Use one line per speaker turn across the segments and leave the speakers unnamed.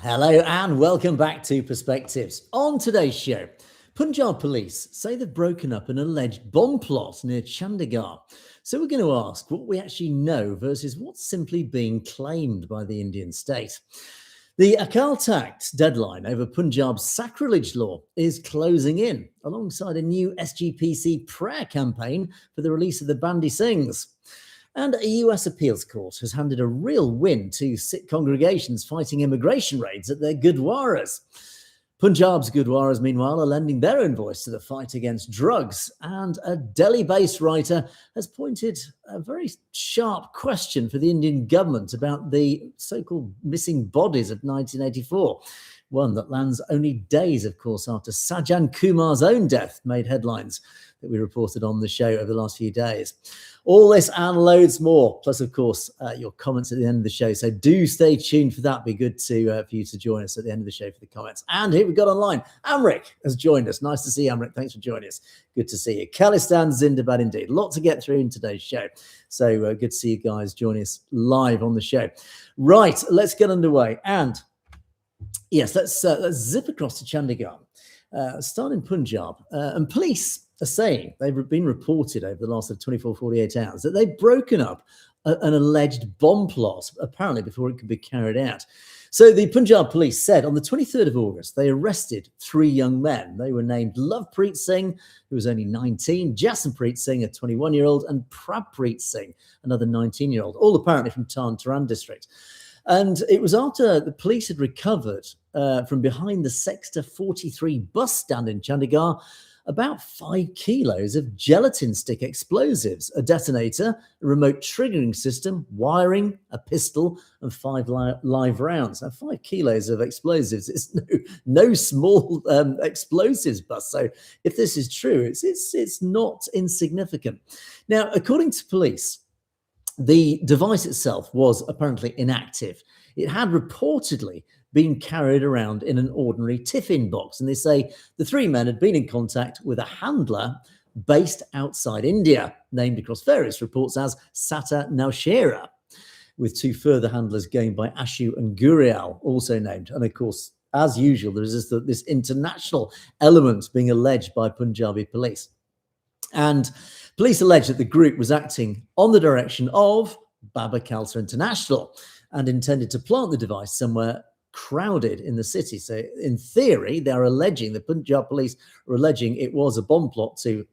Hello and welcome back to Perspectives. On today's show, Punjab Police say they've broken up an alleged bomb plot near Chandigarh. So we're going to ask what we actually know versus what's simply being claimed by the Indian state. The Akal Takht deadline over Punjab's sacrilege law is closing in, alongside a new SGPC prayer campaign for the release of the Bandi Singhs. And a US appeals court has handed a real win to Sikh congregations fighting immigration raids at their Gurdwaras. Punjab's Gurdwaras, meanwhile, are lending their own voice to the fight against drugs. And a Delhi-based writer has pointed a very sharp question for the Indian government about the so-called missing bodies of 1984. One that lands only days, of course, after Sajan Kumar's own death made headlines that we reported on the show over the last few days. All this and loads more, plus, of course, your comments at the end of the show. So do stay tuned for that. Be good for you to join us at the end of the show for the comments. And here we've got online, Amrik has joined us. Nice to see you, Amrik. Thanks for joining us. Good to see you. Khalistan Zindabad indeed. A lot to get through in today's show. So good to see you guys joining us live on the show. Right, let's get underway. And yes, let's zip across to Chandigarh, start in Punjab. And police are saying, they've been reported over the last 24, 48 hours, that they've broken up an alleged bomb plot, apparently before it could be carried out. So the Punjab Police said on the 23rd of August, they arrested 3 young men. They were named Lovepreet Singh, who was only 19, Jasonpreet Singh, a 21-year-old, and Prabpreet Singh, another 19-year-old, all apparently from Tarn Taran district. And it was after the police had recovered from behind the Sector 43 bus stand in Chandigarh about 5 kilos of gelatin stick explosives, a detonator, a remote triggering system, wiring, a pistol, and 5 live rounds. Now, 5 kilos of explosives is no small explosives bust. So if this is true, it's not insignificant. Now, according to police, the device itself was apparently inactive. It had reportedly been carried around in an ordinary tiffin box. And they say the 3 men had been in contact with a handler based outside India, named across various reports as Sata Naushera, with 2 further handlers going by Ashu and Gurial, also named. And of course, as usual, there's this international element being alleged by Punjabi police. And police allege that the group was acting on the direction of Baba Khalsa International and intended to plant the device somewhere crowded in the city. So in theory, they're alleging, the Punjab police are alleging it was a bomb plot to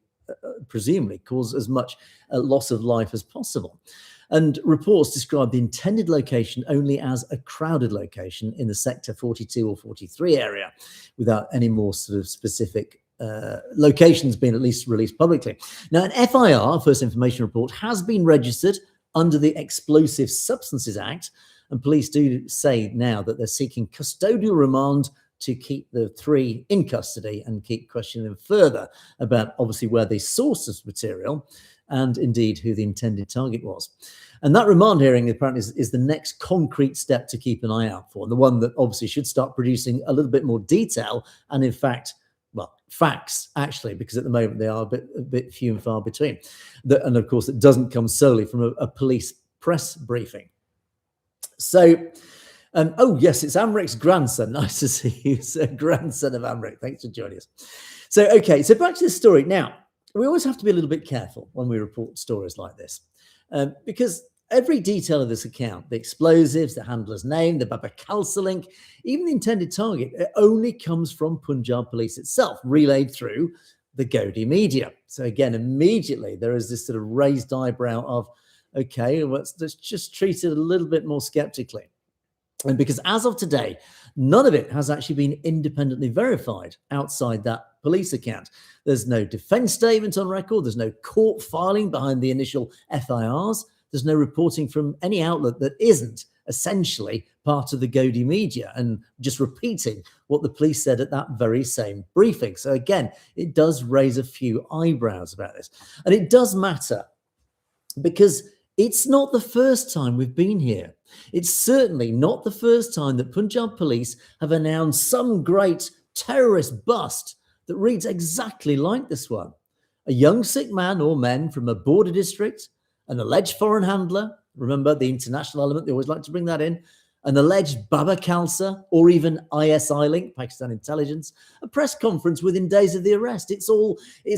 presumably cause as much loss of life as possible. And reports describe the intended location only as a crowded location in the Sector 42 or 43 area, without any more sort of specific locations being at least released publicly. Now, an FIR, First Information Report, has been registered under the Explosive Substances Act, and police do say now that they're seeking custodial remand to keep the 3 in custody and keep questioning them further about obviously where they sourced this material and indeed who the intended target was. And that remand hearing apparently is the next concrete step to keep an eye out for, and the one that obviously should start producing a little bit more detail and, in fact, facts, actually, because at the moment they are a bit few and far between. And of course, it doesn't come solely from a police press briefing. So, oh yes, it's Amrik's grandson. Nice to see you. It's a grandson of Amrik. Thanks for joining us. So, okay, so back to the story. Now, we always have to be a little bit careful when we report stories like this, because every detail of this account, the explosives, the handler's name, the Baba Khalsa link, even the intended target, it only comes from Punjab Police itself, relayed through the Gaudiya media. So again, immediately there is this sort of raised eyebrow of, okay, let's just treat it a little bit more skeptically. And because as of today, none of it has actually been independently verified outside that police account. There's no defense statement on record. There's no court filing behind the initial FIRs. There's no reporting from any outlet that isn't essentially part of the Gaudiya media and just repeating what the police said at that very same briefing. So again, it does raise a few eyebrows about this. And it does matter because it's not the first time we've been here. It's certainly not the first time that Punjab Police have announced some great terrorist bust that reads exactly like this one. A young Sikh man or men from a border district, an alleged foreign handler, remember the international element, they always like to bring that in, an alleged Baba Khalsa, or even ISI link, Pakistan intelligence, a press conference within days of the arrest. It's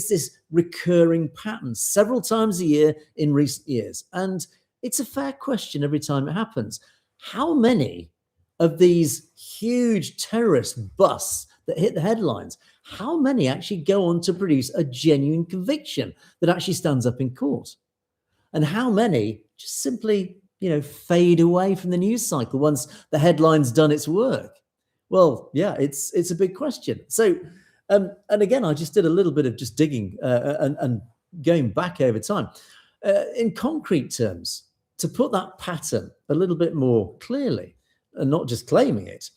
this recurring pattern several times a year in recent years. And it's a fair question every time it happens. How many of these huge terrorist busts that hit the headlines, how many actually go on to produce a genuine conviction that actually stands up in court? And how many just simply, fade away from the news cycle once the headline's done its work? Well, yeah, it's a big question. So, and again, I just did a little bit of just digging and going back over time. In concrete terms, to put that pattern a little bit more clearly and not just claiming it,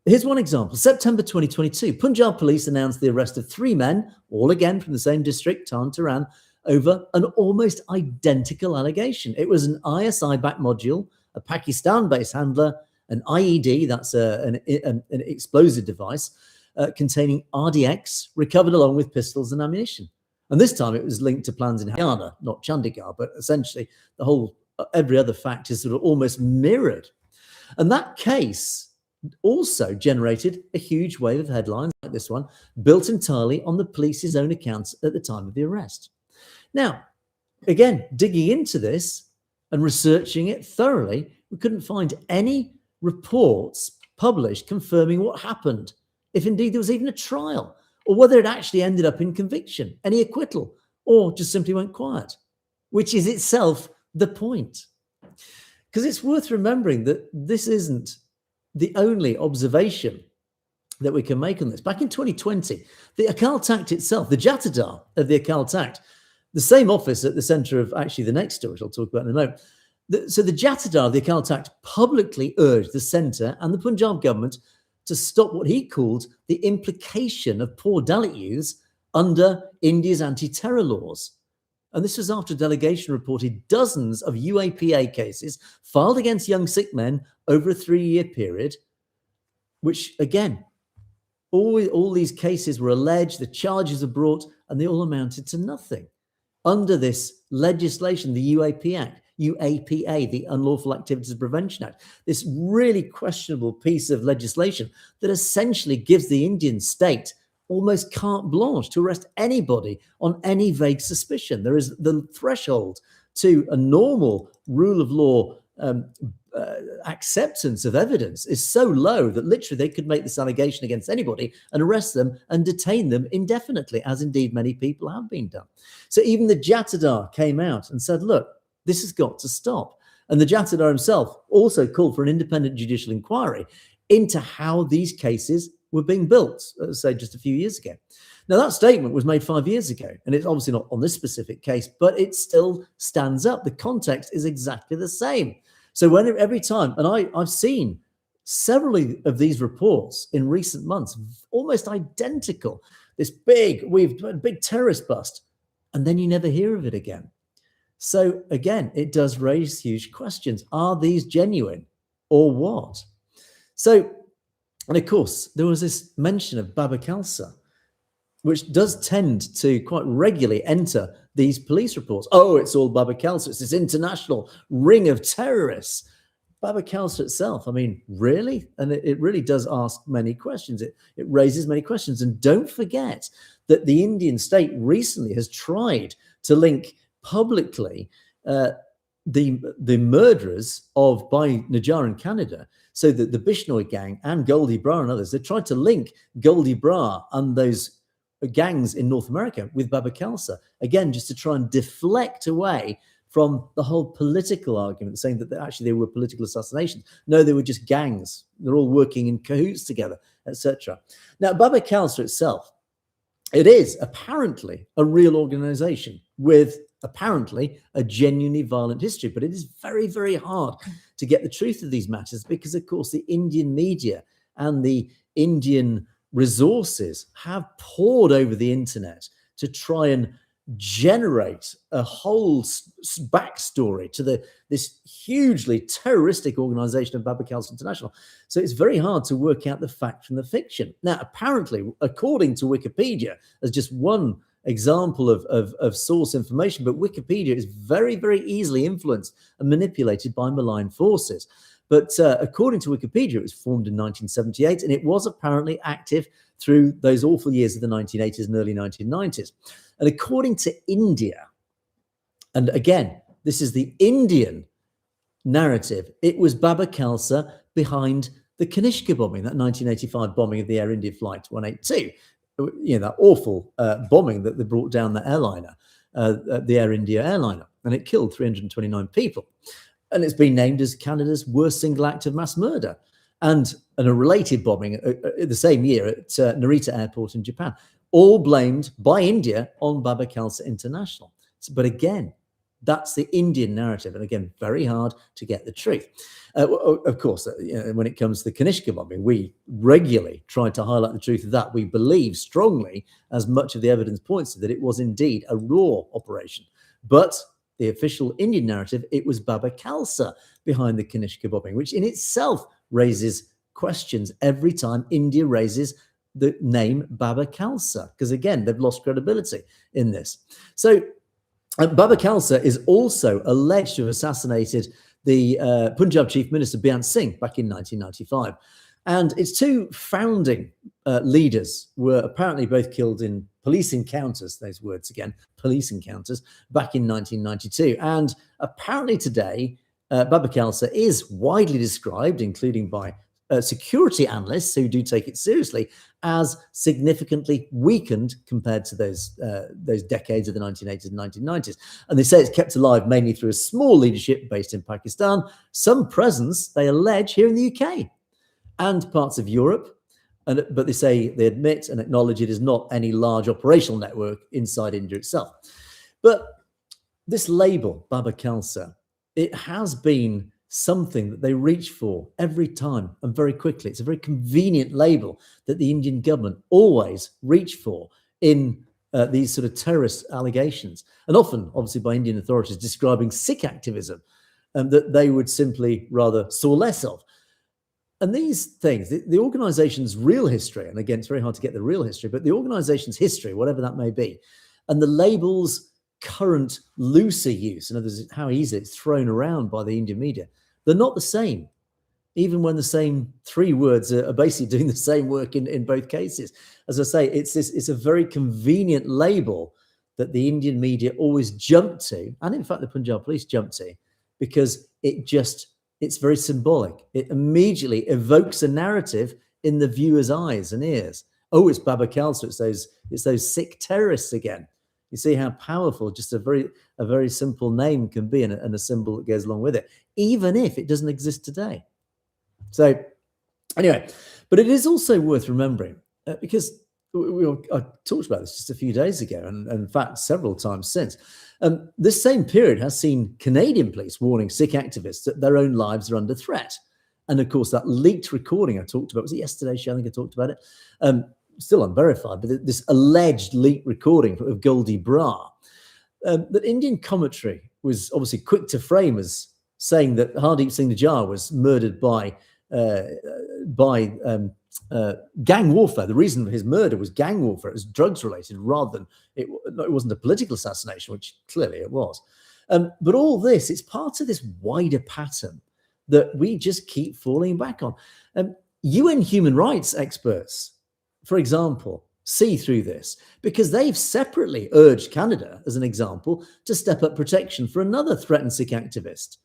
here's one example. September 2022, Punjab Police announced the arrest of 3 men, all again from the same district, Tarn Taran, over an almost identical allegation. It was an ISI-backed module, a Pakistan-based handler, an IED, that's an explosive device, containing RDX, recovered along with pistols and ammunition. And this time it was linked to plans in Haryana, not Chandigarh, but essentially every other fact is sort of almost mirrored. And that case also generated a huge wave of headlines like this one, built entirely on the police's own accounts at the time of the arrest. Now, again, digging into this and researching it thoroughly, we couldn't find any reports published confirming what happened, if indeed there was even a trial, or whether it actually ended up in conviction, any acquittal, or just simply went quiet, which is itself the point. Because it's worth remembering that this isn't the only observation that we can make on this. Back in 2020, the Akal Takht itself, the Jatadar of the Akal Takht, the same office at the center of actually the next story, which I'll talk about in a moment. So the Jatadar of the Akal Takht publicly urged the centre and the Punjab government to stop what he called the implication of poor Dalit youths under India's anti-terror laws. And this was after a delegation reported dozens of UAPA cases filed against young Sikh men over a 3-year period, which, again, all these cases were alleged, the charges were brought, and they all amounted to nothing. Under this legislation, the UAPA, the Unlawful Activities Prevention Act, this really questionable piece of legislation that essentially gives the Indian state almost carte blanche to arrest anybody on any vague suspicion. There is the threshold to a normal rule of law acceptance of evidence is so low that literally they could make this allegation against anybody and arrest them and detain them indefinitely, as indeed many people have been done. So even the Jatadar came out and said, look, this has got to stop. And the Jatadar himself also called for an independent judicial inquiry into how these cases were being built, say, just a few years ago. Now, that statement was made 5 years ago, and it's obviously not on this specific case, but it still stands up. The context is exactly the same. So every time, and I've seen several of these reports in recent months, almost identical, this big terrorist bust, and then you never hear of it again. So again, it does raise huge questions. Are these genuine or what? So, and of course, there was this mention of Baba Khalsa, which does tend to quite regularly enter these police reports. Oh, it's all Baba Khalsa. It's this international ring of terrorists. Baba Khalsa itself, I mean, really? And it really does ask many questions. It raises many questions. And don't forget that the Indian state recently has tried to link publicly the murderers by Najjar in Canada, so that the Bishnoi gang and Goldie Brar and others, they tried to link Goldie Brar and those gangs in North America with Baba Khalsa, again, just to try and deflect away from the whole political argument, saying that actually they were political assassinations. No, they were just gangs. They're all working in cahoots together, etc. Now, Baba Khalsa itself, it is apparently a real organization with apparently a genuinely violent history, but it is very, very hard to get the truth of these matters because, of course, the Indian media and the Indian resources have poured over the internet to try and generate a whole backstory to this hugely terroristic organization of Baba Khalsa International. So it's very hard to work out the fact from the fiction. Now, apparently, according to Wikipedia, as just one example of source information, but Wikipedia is very, very easily influenced and manipulated by malign forces. But according to Wikipedia, it was formed in 1978, and it was apparently active through those awful years of the 1980s and early 1990s. And according to India, and again, this is the Indian narrative, it was Baba Khalsa behind the Kanishka bombing, that 1985 bombing of the Air India Flight 182. That awful bombing that they brought down the airliner, the Air India airliner, and it killed 329 people. And it's been named as Canada's worst single act of mass murder. And a related bombing the same year at Narita Airport in Japan, all blamed by India on Baba Khalsa International. But again, that's the Indian narrative. And again, very hard to get the truth. Of course, when it comes to the Kanishka bombing, we regularly try to highlight the truth of that. We believe strongly, as much of the evidence points to, that it was indeed a raw operation. But the official Indian narrative, it was Baba Khalsa behind the Kanishka bombing, which in itself raises questions every time India raises the name Baba Khalsa, because again, they've lost credibility in this. So Baba Khalsa is also alleged to have assassinated the Punjab Chief Minister Beyant Singh back in 1995. And its two founding leaders were apparently both killed in police encounters, those words again, police encounters, back in 1992. And apparently today, Baba Khalsa is widely described, including by security analysts who do take it seriously, as significantly weakened compared to those decades of the 1980s and 1990s. And they say it's kept alive mainly through a small leadership based in Pakistan, some presence, they allege, here in the UK and parts of Europe. But they admit and acknowledge it is not any large operational network inside India itself. But this label, Baba Khalsa, it has been something that they reach for every time and very quickly. It's a very convenient label that the Indian government always reach for in these sort of terrorist allegations, and often, obviously, by Indian authorities describing Sikh activism that they would simply rather saw less of. And these things, the organization's real history, and again, it's very hard to get the real history, but the organization's history, whatever that may be, and the label's current looser use, in other words, how easy it's thrown around by the Indian media, they're not the same, even when the same three words are basically doing the same work in both cases. As I say, it's a very convenient label that the Indian media always jump to, and in fact the Punjab Police jump to, because it's very symbolic. It immediately evokes a narrative in the viewer's eyes and ears. Oh, it's Baba Khalsa, it's those Sikh terrorists again. You see how powerful just a very simple name can be, and a symbol that goes along with it, even if it doesn't exist today. So anyway, but it is also worth remembering, because I talked about this just a few days ago, and in fact several times since. This same period has seen Canadian police warning Sikh activists that their own lives are under threat. And of course, that leaked recording I talked about, was it yesterday's show? I think I talked about it. Still unverified, but this alleged leaked recording of Goldie Brar, that Indian commentary was obviously quick to frame as saying that Hardeep Singh Nijjar was murdered by gang warfare. The reason for his murder was gang warfare. It was drugs related rather than it wasn't a political assassination, which clearly it was. But all this, it's part of this wider pattern that we just keep falling back on. UN human rights experts, for example, see through this because they've separately urged Canada, as an example, to step up protection for another threatened Sikh activist.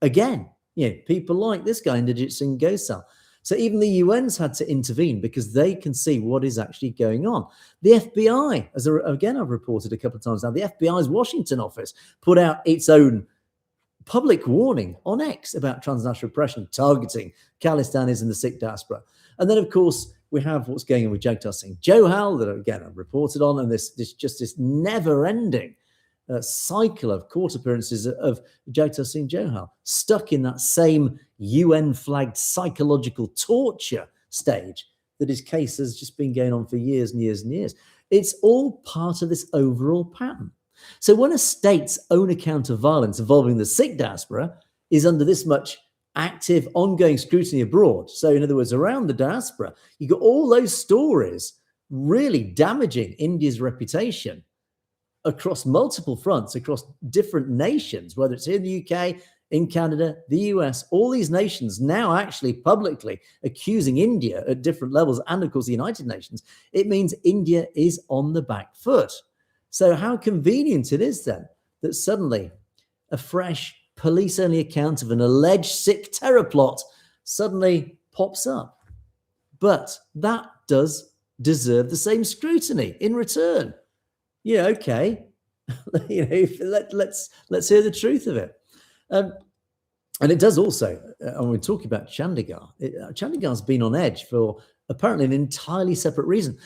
Again, people like this guy, Inderjit Singh Gosal. So even the UN's had to intervene because they can see what is actually going on. The FBI, again, I've reported a couple of times now, the FBI's Washington office put out its own public warning on X about transnational repression targeting Khalistanis and the Sikh diaspora. And then, of course, we have what's going on with Jagtar Singh Johal that, again, I've reported on, and this never-ending cycle of court appearances of Jagtar Singh Johal, stuck in that same UN-flagged psychological torture stage that his case has just been going on for years and years and years. It's all part of this overall pattern. So when a state's own account of violence involving the Sikh diaspora is under this much active, ongoing scrutiny abroad, so in other words, around the diaspora, you got all those stories really damaging India's reputation across multiple fronts, across different nations, whether it's here in the UK, in Canada, the US, all these nations now actually publicly accusing India at different levels, and of course the United Nations, it means India is on the back foot. So how convenient it is then that suddenly a fresh police-only account of an alleged Sikh terror plot suddenly pops up. But that does deserve the same scrutiny in return. Yeah, okay. Let's hear the truth of it. And it does also, and we're talking about Chandigarh. Chandigarh's been on edge for apparently an entirely separate reason.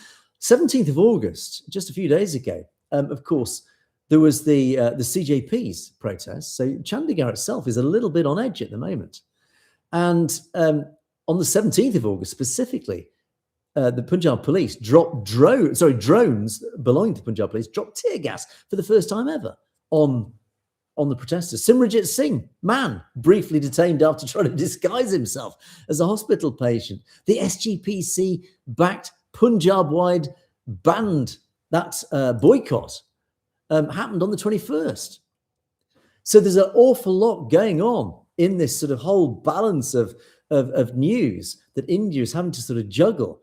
17th of August, just a few days ago, of course, there was the CJP's protest. So Chandigarh itself is a little bit on edge at the moment. And on the 17th of August specifically, the Punjab Police dropped drones belonging to Punjab Police dropped tear gas for the first time ever on the protesters. Simranjit Singh, man, briefly detained after trying to disguise himself as a hospital patient. The SGPC backed Punjab-wide banned that boycott. Happened on the 21st. So there's an awful lot going on in this sort of whole balance of news that India is having to sort of juggle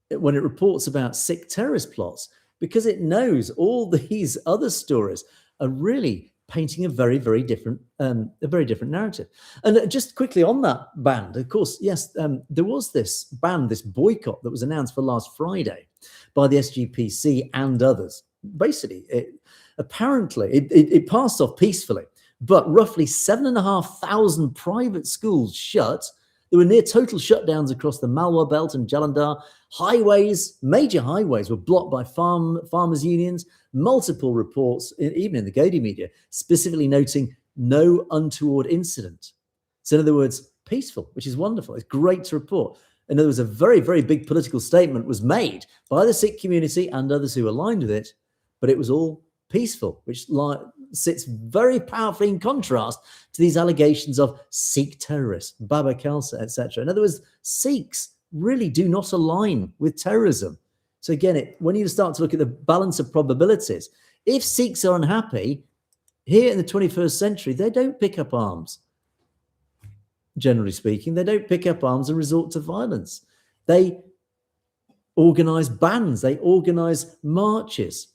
when it reports about Sikh terrorist plots, because it knows all these other stories are really painting a very, very different narrative. And just quickly on that ban, of course, yes, there was this ban, this boycott that was announced for last Friday by the SGPC and others. Basically, it passed off peacefully, but roughly 7,500 private schools shut. There were near total shutdowns across the Malwa belt and Jalandhar. Highways, major highways, were blocked by farmers' unions. Multiple reports, even in the Gaudiya media, specifically noting no untoward incident. So in other words, peaceful, which is wonderful. It's great to report. In other words, a very, very big political statement was made by the Sikh community and others who aligned with it, but it was all peaceful, which sits very powerfully in contrast to these allegations of Sikh terrorists, Baba Khalsa, etc. In other words, Sikhs really do not align with terrorism. So again, when you start to look at the balance of probabilities, if Sikhs are unhappy, here in the 21st century, they don't pick up arms. Generally speaking, they don't pick up arms and resort to violence. They organize bans, they organize marches,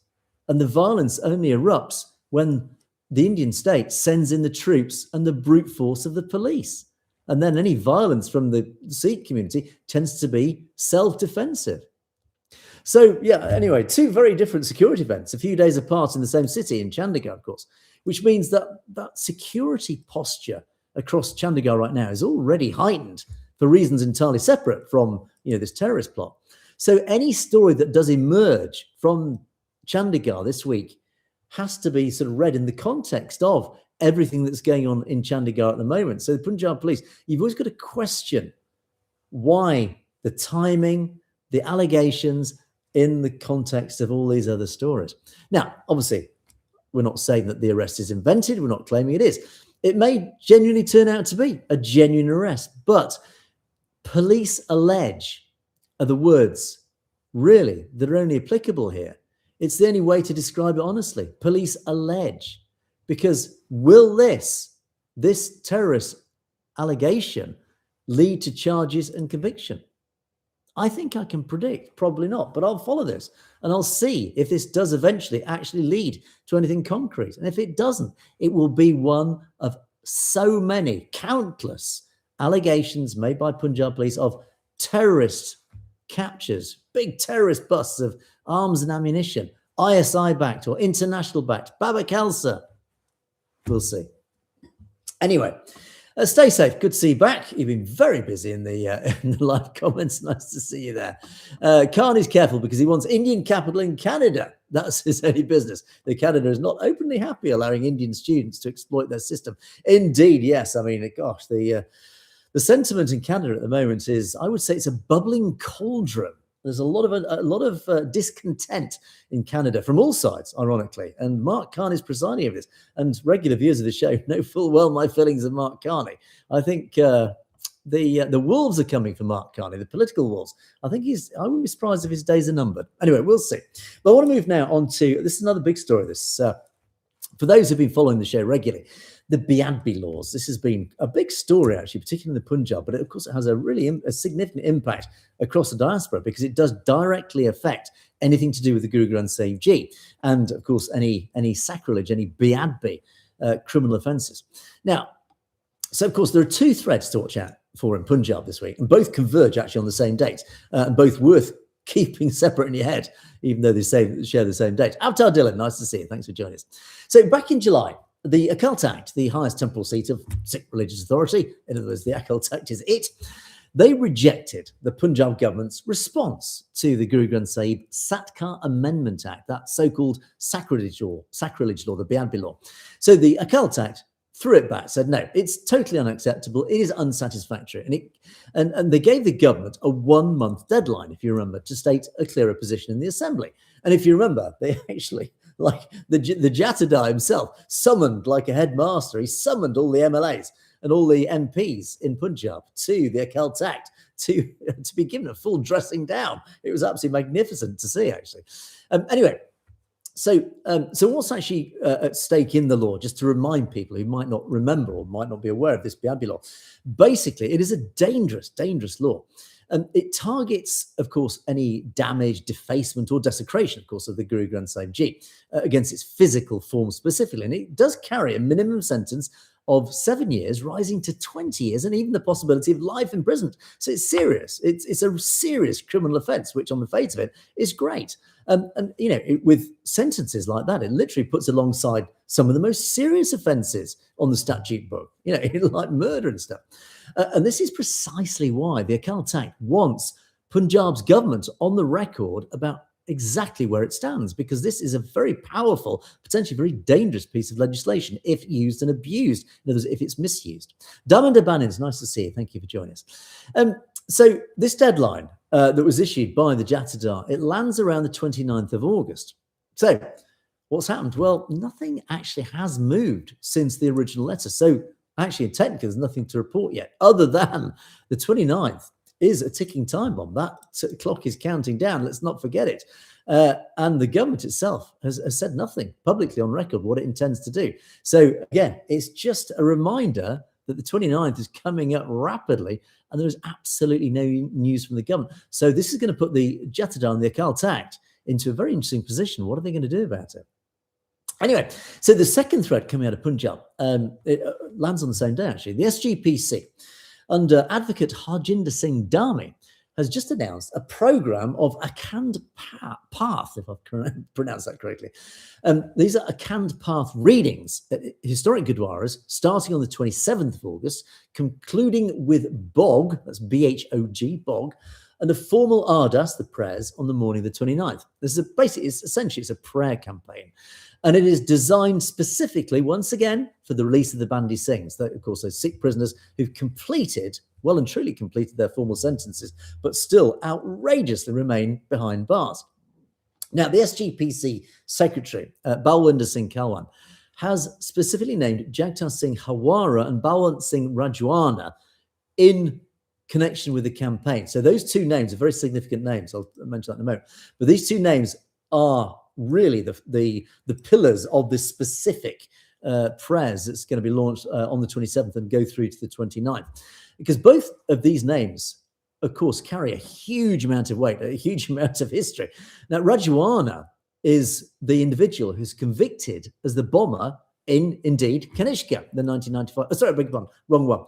and the violence only erupts when the Indian state sends in the troops and the brute force of the police. And then any violence from the Sikh community tends to be self-defensive. So, yeah, anyway, two very different security events, a few days apart in the same city in Chandigarh, of course, which means that security posture across Chandigarh right now is already heightened for reasons entirely separate from, this terrorist plot. So any story that does emerge from Chandigarh this week has to be sort of read in the context of everything that's going on in Chandigarh at the moment. So the Punjab Police, you've always got to question why the timing, the allegations in the context of all these other stories. Now, obviously, we're not saying that the arrest is invented. We're not claiming it is. It may genuinely turn out to be a genuine arrest, but police allege are the words really that are only applicable here. It's the only way to describe it honestly. Police allege. Because will this terrorist allegation lead to charges and conviction? I think I can predict, probably not, but I'll follow this and I'll see if this does eventually actually lead to anything concrete. And if it doesn't, it will be one of so many, countless allegations made by Punjab Police of terrorist captures, big terrorist busts of arms and ammunition, ISI backed or international backed, Baba Khalsa. We'll see. Anyway, stay safe. Good to see you back. You've been very busy in the live comments. Nice to see you there. Khan is careful because he wants Indian capital in Canada. That's his only business. The Canada is not openly happy allowing Indian students to exploit their system. Indeed, yes. I mean, gosh, the sentiment in Canada at the moment is, I would say, it's a bubbling cauldron. There's a lot of discontent in Canada from all sides, ironically. And Mark Carney's presiding over this. And regular viewers of the show know full well my feelings of Mark Carney. I think the wolves are coming for Mark Carney, the political wolves. I wouldn't be surprised if his days are numbered. Anyway, we'll see. But I want to move now on to, this is another big story. For those who've been following the show regularly, the Biadbi laws. This has been a big story, actually, particularly in the Punjab, but of course it has a significant impact across the diaspora because it does directly affect anything to do with the Guru Granth Sahib Ji, and of course any sacrilege, any Biadbi criminal offences. Now, so of course there are two threads to watch out for in Punjab this week, and both converge actually on the same date, and both worth keeping separate in your head, even though they share the same date. Avtar Dillon, nice to see you. Thanks for joining us. So back in July, the Akal Takht, the highest temporal seat of Sikh religious authority, in other words, the Akal Takht is it, they rejected the Punjab government's response to the Guru Granth Sahib Satkar Amendment Act, that so-called sacrilege law, the Biadbi law. So the Akal Takht threw it back, said, no, it's totally unacceptable. It is unsatisfactory. And they gave the government a 1-month deadline, if you remember, to state a clearer position in the assembly. And if you remember, they actually, like the Jatadar himself, summoned like a headmaster. He summoned all the MLAs and all the MPs in Punjab to the Akal Takht to be given a full dressing down. It was absolutely magnificent to see, actually. Anyway, so what's actually at stake in the law, just to remind people who might not remember or might not be aware of this Biadbi law? Basically, it is a dangerous, dangerous law. It targets, of course, any damage, defacement or desecration, of course, of the Guru Granth Sahib Ji against its physical form specifically. And it does carry a minimum sentence of 7 years, rising to 20 years, and even the possibility of life imprisonment. So it's serious. It's a serious criminal offence, which on the face of it is great. And you know, with sentences like that, it literally puts alongside some of the most serious offences on the statute book, you know, like murder and stuff. And this is precisely why the Akal Takht wants Punjab's government on the record about exactly where it stands, because this is a very powerful, potentially very dangerous piece of legislation if used and abused, in other words, if it's misused. Damanda Banins, nice to see you. Thank you for joining us. So this deadline that was issued by the Jatadar, it lands around the 29th of August. So what's happened? Well, nothing actually has moved since the original letter. So actually, technically, there's nothing to report yet, other than the 29th is a ticking time bomb. That clock is counting down. Let's not forget it. And the government itself has said nothing publicly on record what it intends to do. So again, it's just a reminder that the 29th is coming up rapidly, and there is absolutely no news from the government. So this is going to put the Jatadar and the Akal Takht into a very interesting position. What are they going to do about it? Anyway, so the second thread coming out of Punjab, it lands on the same day, actually. The SGPC, under advocate Harjinder Singh Dhami, has just announced a program of Akhand Path, if I've pronounced that correctly. These are Akhand Path readings at historic Gurdwaras, starting on the 27th of August, concluding with Bog, that's B-H-O-G, Bog, and a formal Ardas, the prayers, on the morning of the 29th. This is essentially a prayer campaign. And it is designed specifically, once again, for the release of the Bandi Singhs, of course, those Sikh prisoners who've well and truly completed their formal sentences, but still outrageously remain behind bars. Now, the SGPC secretary, Balwinder Singh Kalwan, has specifically named Jagtar Singh Hawara and Balwant Singh Rajwana in connection with the campaign. So those two names are very significant names. I'll mention that in a moment. But these two names are really the pillars of this specific prayers that's going to be launched on the 27th and go through to the 29th. Because both of these names, of course, carry a huge amount of weight, a huge amount of history. Now, Rajwana is the individual who's convicted as the bomber in, indeed, Kanishka, the 1995, sorry, I beg your pardon, wrong one.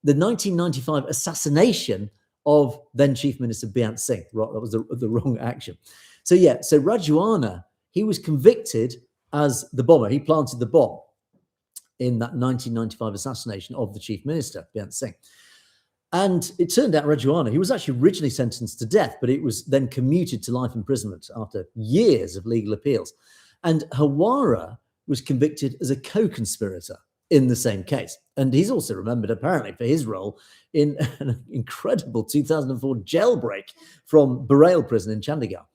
The 1995 assassination of then Chief Minister Beant Singh. That was the wrong action. So Rajwana, he was convicted as the bomber. He planted the bomb in that 1995 assassination of the Chief Minister, Beant Singh. And it turned out Rajwana, he was actually originally sentenced to death, but it was then commuted to life imprisonment after years of legal appeals. And Hawara was convicted as a co-conspirator in the same case. And he's also remembered, apparently, for his role in an incredible 2004 jailbreak from Bareil prison in Chandigarh.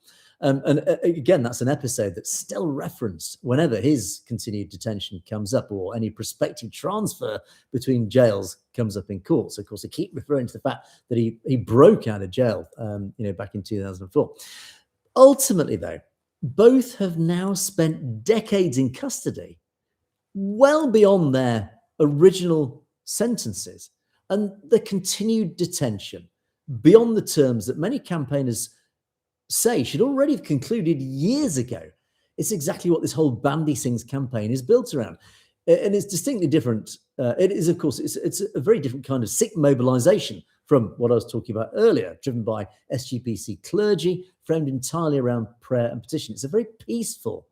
And again, that's an episode that's still referenced whenever his continued detention comes up or any prospective transfer between jails comes up in court. So, of course, they keep referring to the fact that he broke out of jail, back in 2004. Ultimately, though, both have now spent decades in custody, well beyond their original sentences and the continued detention beyond the terms that many campaigners say should already have concluded years ago. It's exactly what this whole Bandy Singh's campaign is built around. And it's distinctly different. It is, of course, it's a very different kind of Sikh mobilization from what I was talking about earlier, driven by SGPC clergy, framed entirely around prayer and petition. It's a very peaceful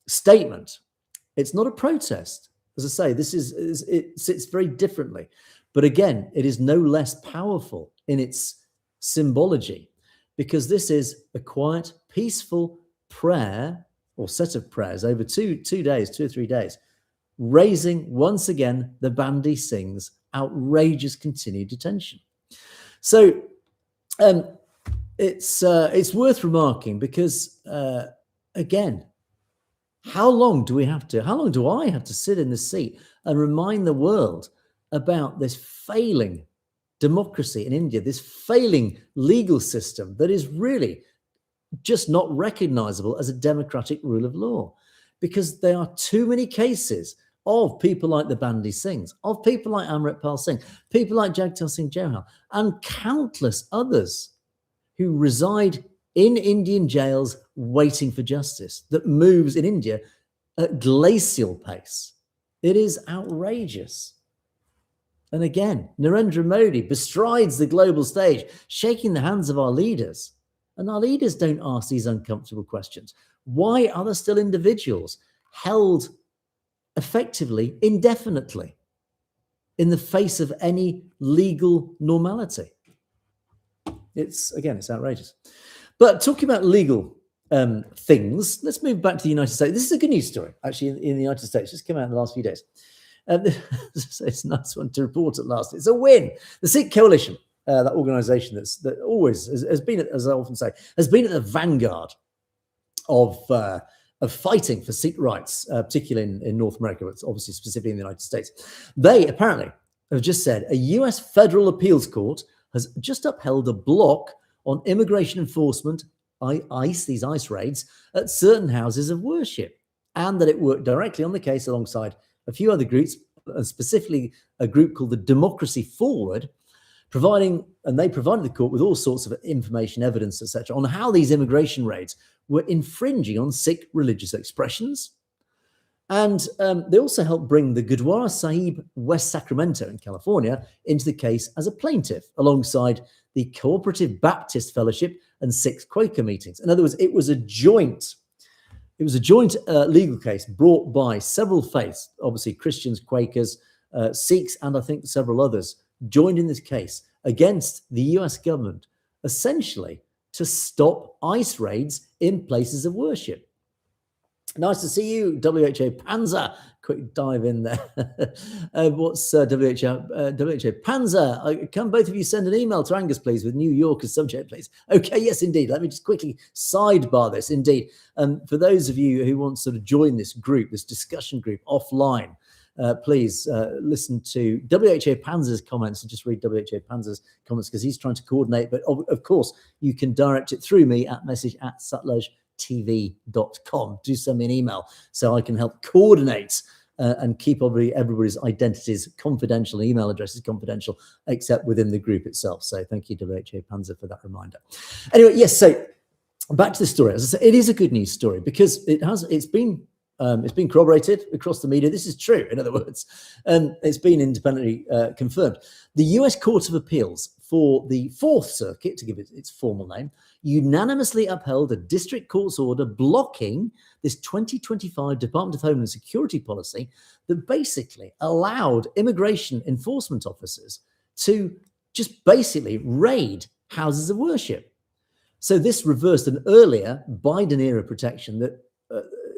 statement. It's not a protest. As I say, it sits very differently. But again, it is no less powerful in its symbology, because this is a quiet, peaceful prayer or set of prayers over two or 3 days, raising once again the Bandy Singh's outrageous continued detention. So it's worth remarking because, again, how long do I have to sit in this seat and remind the world about this failing democracy in India, this failing legal system that is really just not recognizable as a democratic rule of law? Because there are too many cases of people like the Bandy Singhs, of people like Amritpal Singh, people like Jagtal Singh Johal, and countless others who reside in Indian jails waiting for justice, that moves in India at glacial pace. It is outrageous. And again, Narendra Modi bestrides the global stage, shaking the hands of our leaders. And our leaders don't ask these uncomfortable questions. Why are there still individuals held effectively indefinitely in the face of any legal normality? It's outrageous. But talking about legal things, let's move back to the United States. This is a good news story, actually, in the United States. Just came out in the last few days. It's a nice one to report at last. It's a win. The Sikh Coalition, that organisation that always has been, as I often say, has been at the vanguard of fighting for Sikh rights, particularly in North America, but obviously specifically in the United States. They apparently have just said a US federal appeals court has just upheld a block on immigration enforcement, these ICE raids, at certain houses of worship, and that it worked directly on the case alongside a few other groups, and specifically a group called the Democracy Forward, they provided the court with all sorts of information, evidence, etc., on how these immigration raids were infringing on Sikh religious expressions. And they also helped bring the Gurdwara Sahib West Sacramento in California into the case as a plaintiff, alongside the Cooperative Baptist Fellowship and Sikh Quaker meetings. In other words, it was a joint legal case brought by several faiths, obviously Christians, Quakers, Sikhs, and I think several others joined in this case against the US government, essentially to stop ICE raids in places of worship. Nice to see you, WHO Panzer. Quick dive in there. What's WHO Panzer? Can both of you send an email to Angus, please, with New York as subject, please? Okay, yes, indeed. Let me just quickly sidebar this. Indeed, for those of you who want to sort of join this group, this discussion group offline, please listen to WHO Panzer's comments and just read WHO Panzer's comments, because he's trying to coordinate. But of course, you can direct it through me at message@sutlejtv.com. Do send me an email so I can help coordinate and keep everybody's identities confidential, email addresses confidential, except within the group itself. So thank you, WHO Panzer, for that reminder. Anyway, yes, so back to the story. As I say, it is a good news story because it's been corroborated across the media. This is true, in other words, and it's been independently confirmed. The US Court of Appeals for the Fourth Circuit, to give it its formal name, unanimously upheld a district court's order blocking this 2025 Department of Homeland Security policy that basically allowed immigration enforcement officers to just basically raid houses of worship. So this reversed an earlier Biden-era protection that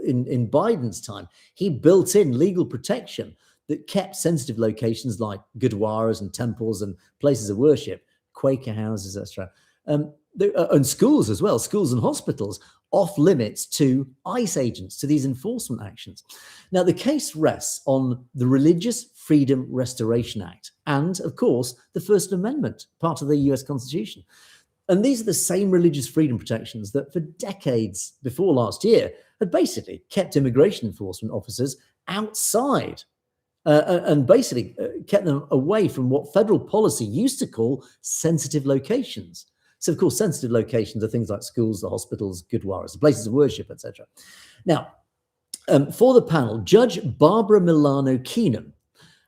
in Biden's time, he built in legal protection that kept sensitive locations like gurdwaras and temples and places of worship, Quaker houses, etc., and schools as well, schools and hospitals, off limits to ICE agents, to these enforcement actions. Now, the case rests on the Religious Freedom Restoration Act and, of course, the First Amendment, part of the US Constitution. And these are the same religious freedom protections that for decades before last year had basically kept immigration enforcement officers outside and basically kept them away from what federal policy used to call sensitive locations. So, of course, sensitive locations are things like schools, the hospitals, gurdwaras, the places of worship, etc. Now, for the panel, Judge Barbara Milano Keenan,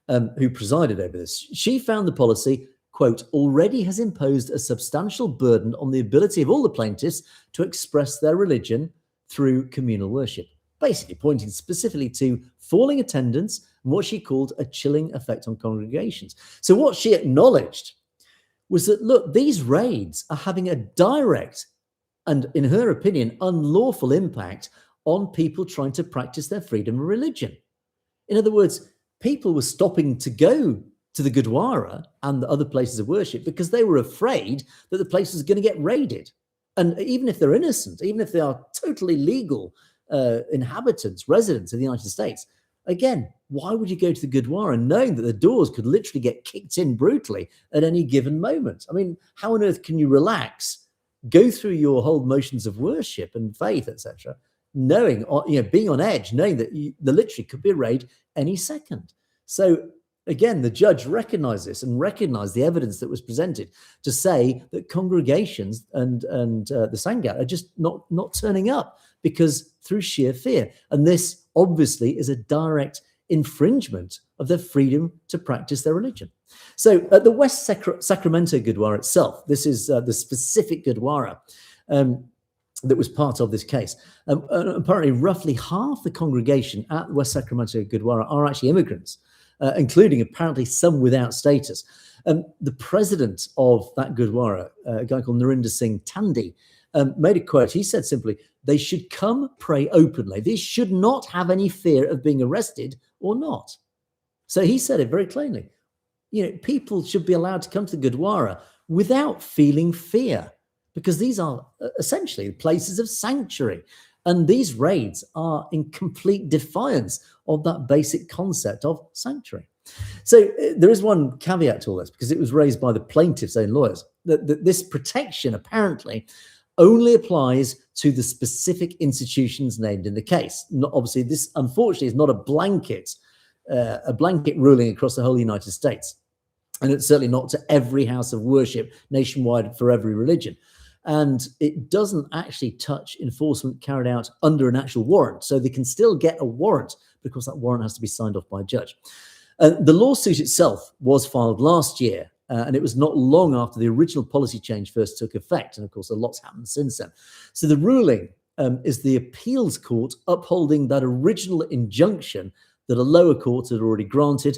who presided over this, she found the policy, quote, already has imposed a substantial burden on the ability of all the plaintiffs to express their religion through communal worship, basically pointing specifically to falling attendance and what she called a chilling effect on congregations. So what she acknowledged was that, look, these raids are having a direct and, in her opinion, unlawful impact on people trying to practice their freedom of religion. In other words, people were stopping to go to the Gurdwara and the other places of worship because they were afraid that the place was going to get raided. And even if they're innocent, even if they are totally legal inhabitants, residents of the United States, again, why would you go to the Gurdwara knowing that the doors could literally get kicked in brutally at any given moment? I mean, how on earth can you relax, go through your whole motions of worship and faith, etc., knowing, being on edge, knowing that there literally could be a raid any second? So again, the judge recognized this and recognized the evidence that was presented to say that congregations and the Sangat are just not turning up because through sheer fear. And this obviously is a direct infringement of their freedom to practice their religion. So at the West Sacramento Gurdwara itself, this is the specific Gurdwara that was part of this case. Apparently, roughly half the congregation at West Sacramento Gurdwara are actually immigrants, including apparently some without status. The president of that Gurdwara, a guy called Narinder Singh Tandy, made a quote. He said simply, they should come pray openly. They should not have any fear of being arrested or not. So he said it very plainly. People should be allowed to come to the Gurdwara without feeling fear, because these are essentially places of sanctuary. And these raids are in complete defiance of that basic concept of sanctuary. So there is one caveat to all this, because it was raised by the plaintiff's own lawyers, that this protection apparently only applies to the specific institutions named in the case. Obviously, this unfortunately is not a blanket ruling across the whole United States. And it's certainly not to every house of worship nationwide for every religion. And it doesn't actually touch enforcement carried out under an actual warrant. So they can still get a warrant, because that warrant has to be signed off by a judge. The lawsuit itself was filed last year, and it was not long after the original policy change first took effect. And of course, a lot's happened since then. So the ruling is the appeals court upholding that original injunction that a lower court had already granted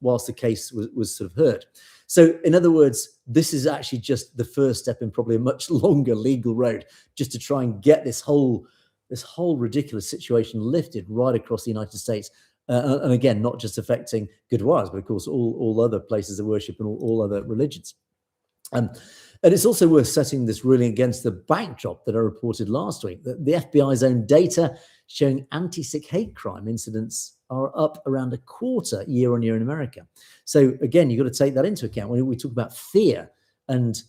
whilst the case was sort of heard. So in other words, this is actually just the first step in probably a much longer legal road, just to try and get this whole ridiculous situation lifted right across the United States. And again, not just affecting Gurdwaras, but of course all other places of worship and all other religions. And it's also worth setting this ruling against the backdrop that I reported last week, that the FBI's own data showing anti-Sikh hate crime incidents are up around a quarter year on year in America. So again, you've got to take that into account when we talk about fear. And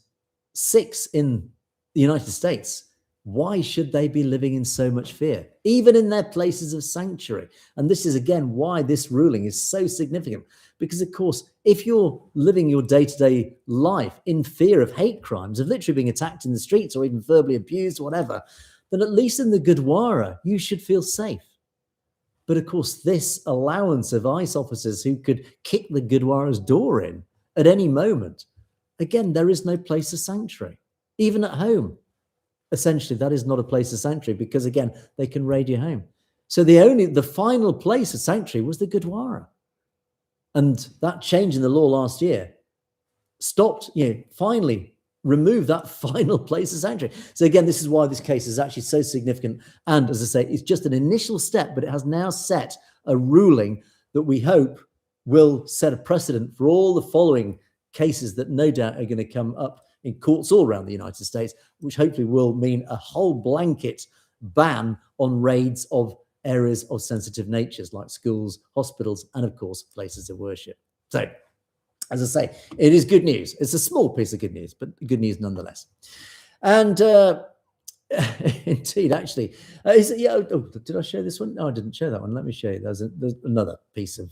Sikhs in the United States, why should they be living in so much fear, even in their places of sanctuary? And this is, again, why this ruling is so significant. Because, of course, if you're living your day-to-day life in fear of hate crimes, of literally being attacked in the streets or even verbally abused or whatever, then at least in the Gurdwara, you should feel safe. But, of course, this allowance of ICE officers who could kick the Gurdwara's door in at any moment, again, there is no place of sanctuary, even at home. Essentially, that is not a place of sanctuary because, again, they can raid your home. So the final place of sanctuary was the Gurdwara. And that change in the law last year stopped, finally removed that final place of sanctuary. So again, this is why this case is actually so significant. And as I say, it's just an initial step, but it has now set a ruling that we hope will set a precedent for all the following cases that no doubt are going to come up in courts all around the United States, which hopefully will mean a whole blanket ban on raids of areas of sensitive natures like schools, hospitals, and of course, places of worship. So, as I say, it is good news. It's a small piece of good news, but good news nonetheless. And indeed, actually, did I show this one? No, I didn't show that one. Let me show you. There's another piece of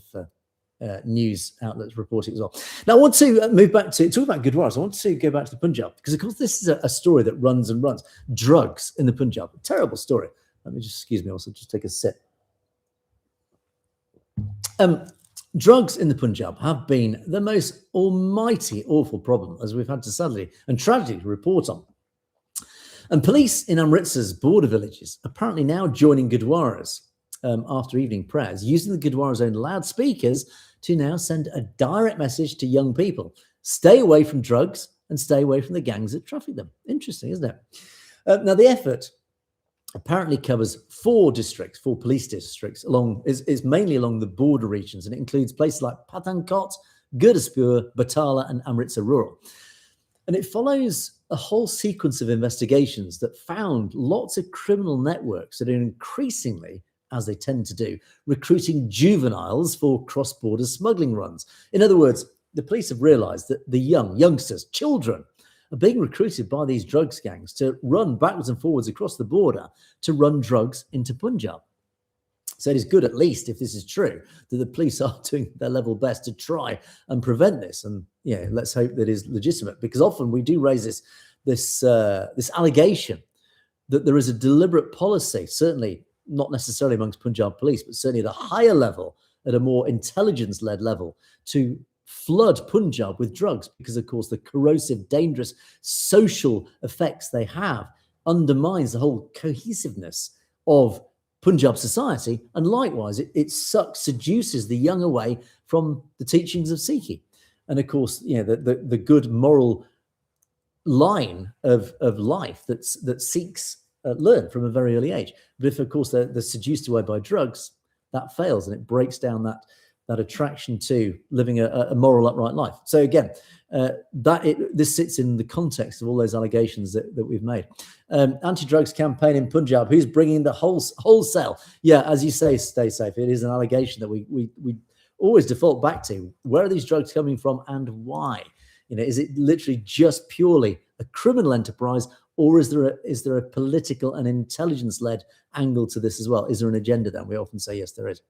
news outlets reporting as well. Now, I want to move back to talk about Gurdwaras. I want to go back to the Punjab because, of course, this is a story that runs and runs. Drugs in the Punjab, a terrible story. Let me just, excuse me, also just take a sip. Drugs in the Punjab have been the most almighty awful problem, as we've had to sadly and tragically report on. And police in Amritsar's border villages apparently now joining Gurdwaras after evening prayers, using the Gurdwara's own loudspeakers to now send a direct message to young people. Stay away from drugs and stay away from the gangs that traffic them. Interesting, isn't it? Now, the effort apparently covers 4 police districts, is mainly along the border regions, and it includes places like Pathankot, Gurdaspur, Batala, and Amritsar Rural. And it follows a whole sequence of investigations that found lots of criminal networks that are increasingly, as they tend to do, recruiting juveniles for cross-border smuggling runs. In other words, the police have realized that the youngsters, children, are being recruited by these drugs gangs to run backwards and forwards across the border to run drugs into Punjab. So it is good, at least, if this is true, that the police are doing their level best to try and prevent this. And yeah, let's hope that is legitimate, because often we do raise this allegation that there is a deliberate policy, certainly not necessarily amongst Punjab police, but certainly at a higher level, at a more intelligence-led level, to flood Punjab with drugs, because of course the corrosive, dangerous social effects they have undermines the whole cohesiveness of Punjab society, and likewise it seduces the young away from the teachings of Sikhi, and of course, you know, the good moral line of life that Sikhs learn from a very early age. But if of course they're seduced away by drugs, that fails, and it breaks down that attraction to living a moral, upright life. So again, this sits in the context of all those allegations that we've made. Anti-drugs campaign in Punjab, who's bringing the wholesale? Yeah, as you say, stay safe. It is an allegation that we always default back to. Where are these drugs coming from and why? You know, is it literally just purely a criminal enterprise, or is there a political and intelligence-led angle to this as well? Is there an agenda then? We often say yes, there is.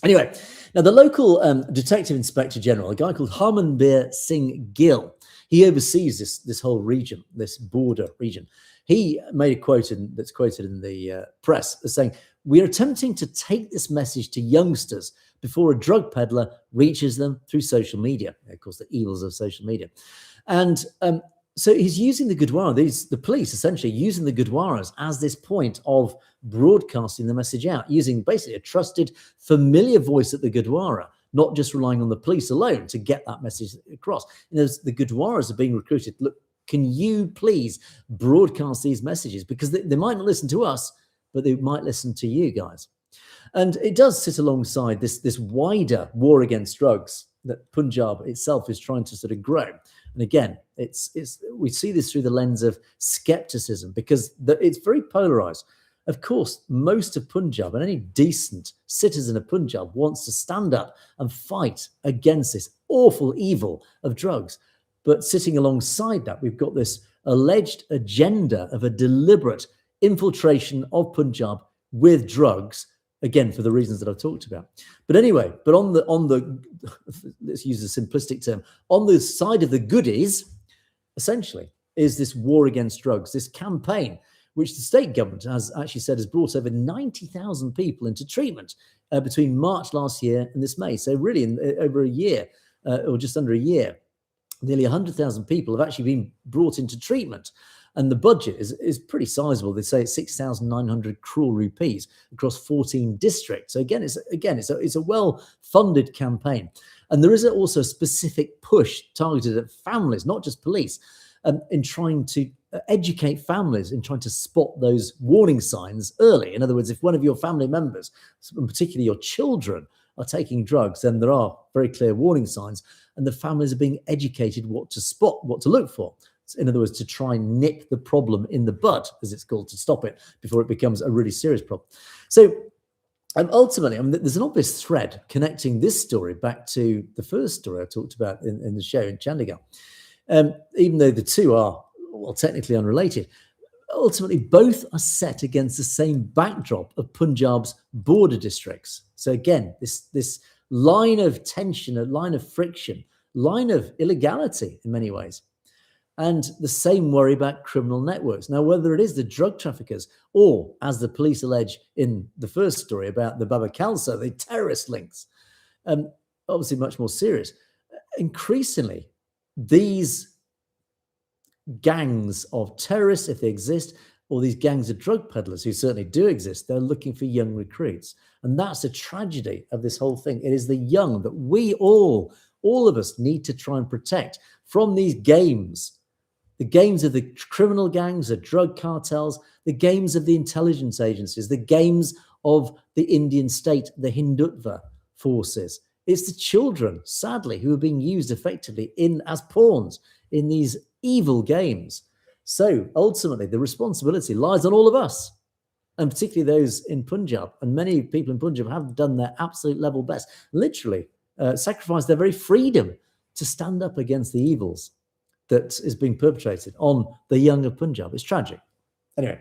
Anyway, now the local Detective Inspector General, a guy called Harmanbir Singh Gill, he oversees this whole region, this border region. He made a quote that's quoted in the press as saying, "We are attempting to take this message to youngsters before a drug peddler reaches them through social media." Of course, the evils of social media. And so he's using the Gurdwara, the police essentially using the Gurdwaras as this point of broadcasting the message out, using basically a trusted, familiar voice at the Gurdwara, not just relying on the police alone to get that message across. And as the Gurdwaras are being recruited, look, can you please broadcast these messages? Because they might not listen to us, but they might listen to you guys. And it does sit alongside this wider war against drugs that Punjab itself is trying to sort of grow. And again, we see this through the lens of skepticism, because it's very polarized. Of course, most of Punjab and any decent citizen of Punjab wants to stand up and fight against this awful evil of drugs. But sitting alongside that, we've got this alleged agenda of a deliberate infiltration of Punjab with drugs, again, for the reasons that I've talked about. But anyway, on the let's use a simplistic term, on the side of the goodies, essentially, is this war against drugs, this campaign, which the state government has actually said has brought over 90,000 people into treatment between March last year and this May. So really, in over a year, or just under a year, nearly 100,000 people have actually been brought into treatment. And the budget is pretty sizable. They say it's 6,900 crore rupees across 14 districts. So again, it's a well-funded campaign. And there is also a specific push targeted at families, not just police, in trying to educate families, in trying to spot those warning signs early. In other words, if one of your family members, and particularly your children, are taking drugs, then there are very clear warning signs, and the families are being educated what to spot, what to look for. In other words, to try and nip the problem in the bud, as it's called, to stop it before it becomes a really serious problem. So ultimately, there's an obvious thread connecting this story back to the first story I talked about in the show in Chandigarh. Even though the two are, well, technically unrelated, ultimately both are set against the same backdrop of Punjab's border districts. So again, this line of tension, a line of friction, line of illegality in many ways. And the same worry about criminal networks. Now, whether it is the drug traffickers or, as the police allege in the first story about the Baba Khalsa, the terrorist links, obviously much more serious. Increasingly, these gangs of terrorists, if they exist, or these gangs of drug peddlers, who certainly do exist, they're looking for young recruits. And that's a tragedy of this whole thing. It is the young that we all of us need to try and protect from these games. The games of the criminal gangs, the drug cartels, the games of the intelligence agencies, the games of the Indian state, the Hindutva forces. It's the children, sadly, who are being used effectively as pawns in these evil games. So ultimately, the responsibility lies on all of us, and particularly those in Punjab. And many people in Punjab have done their absolute level best, literally sacrificed their very freedom to stand up against the evils that is being perpetrated on the young of Punjab. It's tragic. Anyway,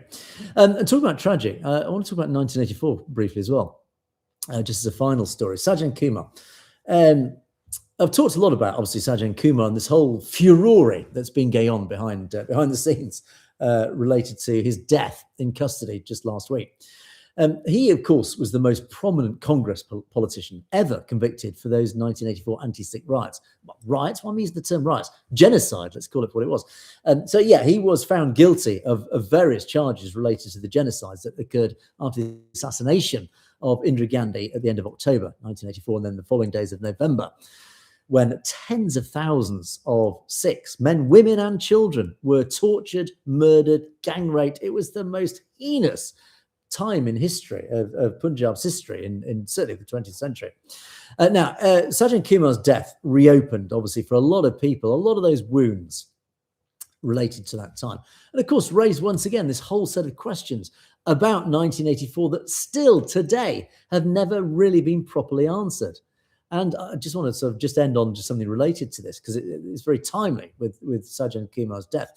and talking about tragic, I want to talk about 1984 briefly as well, just as a final story. Sajjan Kumar. I've talked a lot about, obviously, Sajjan Kumar and this whole furore that's been going on behind the scenes related to his death in custody just last week. He, of course, was the most prominent Congress politician ever convicted for those 1984 anti-Sikh riots. Riots? Why use the term riots? Genocide, let's call it what it was. So, yeah, he was found guilty of various charges related to the genocides that occurred after the assassination of Indira Gandhi at the end of October 1984 and then the following days of November, when tens of thousands of Sikhs, men, women and children, were tortured, murdered, gang raped. It was the most heinous time in history of Punjab's history in certainly the 20th century. Now, Sajjan Kumar's death reopened, obviously, for a lot of people, a lot of those wounds related to that time. And of course, raised once again this whole set of questions about 1984 that still today have never really been properly answered. And I just want to sort of just end on just something related to this, because it's very timely with Sajjan Kumar's death.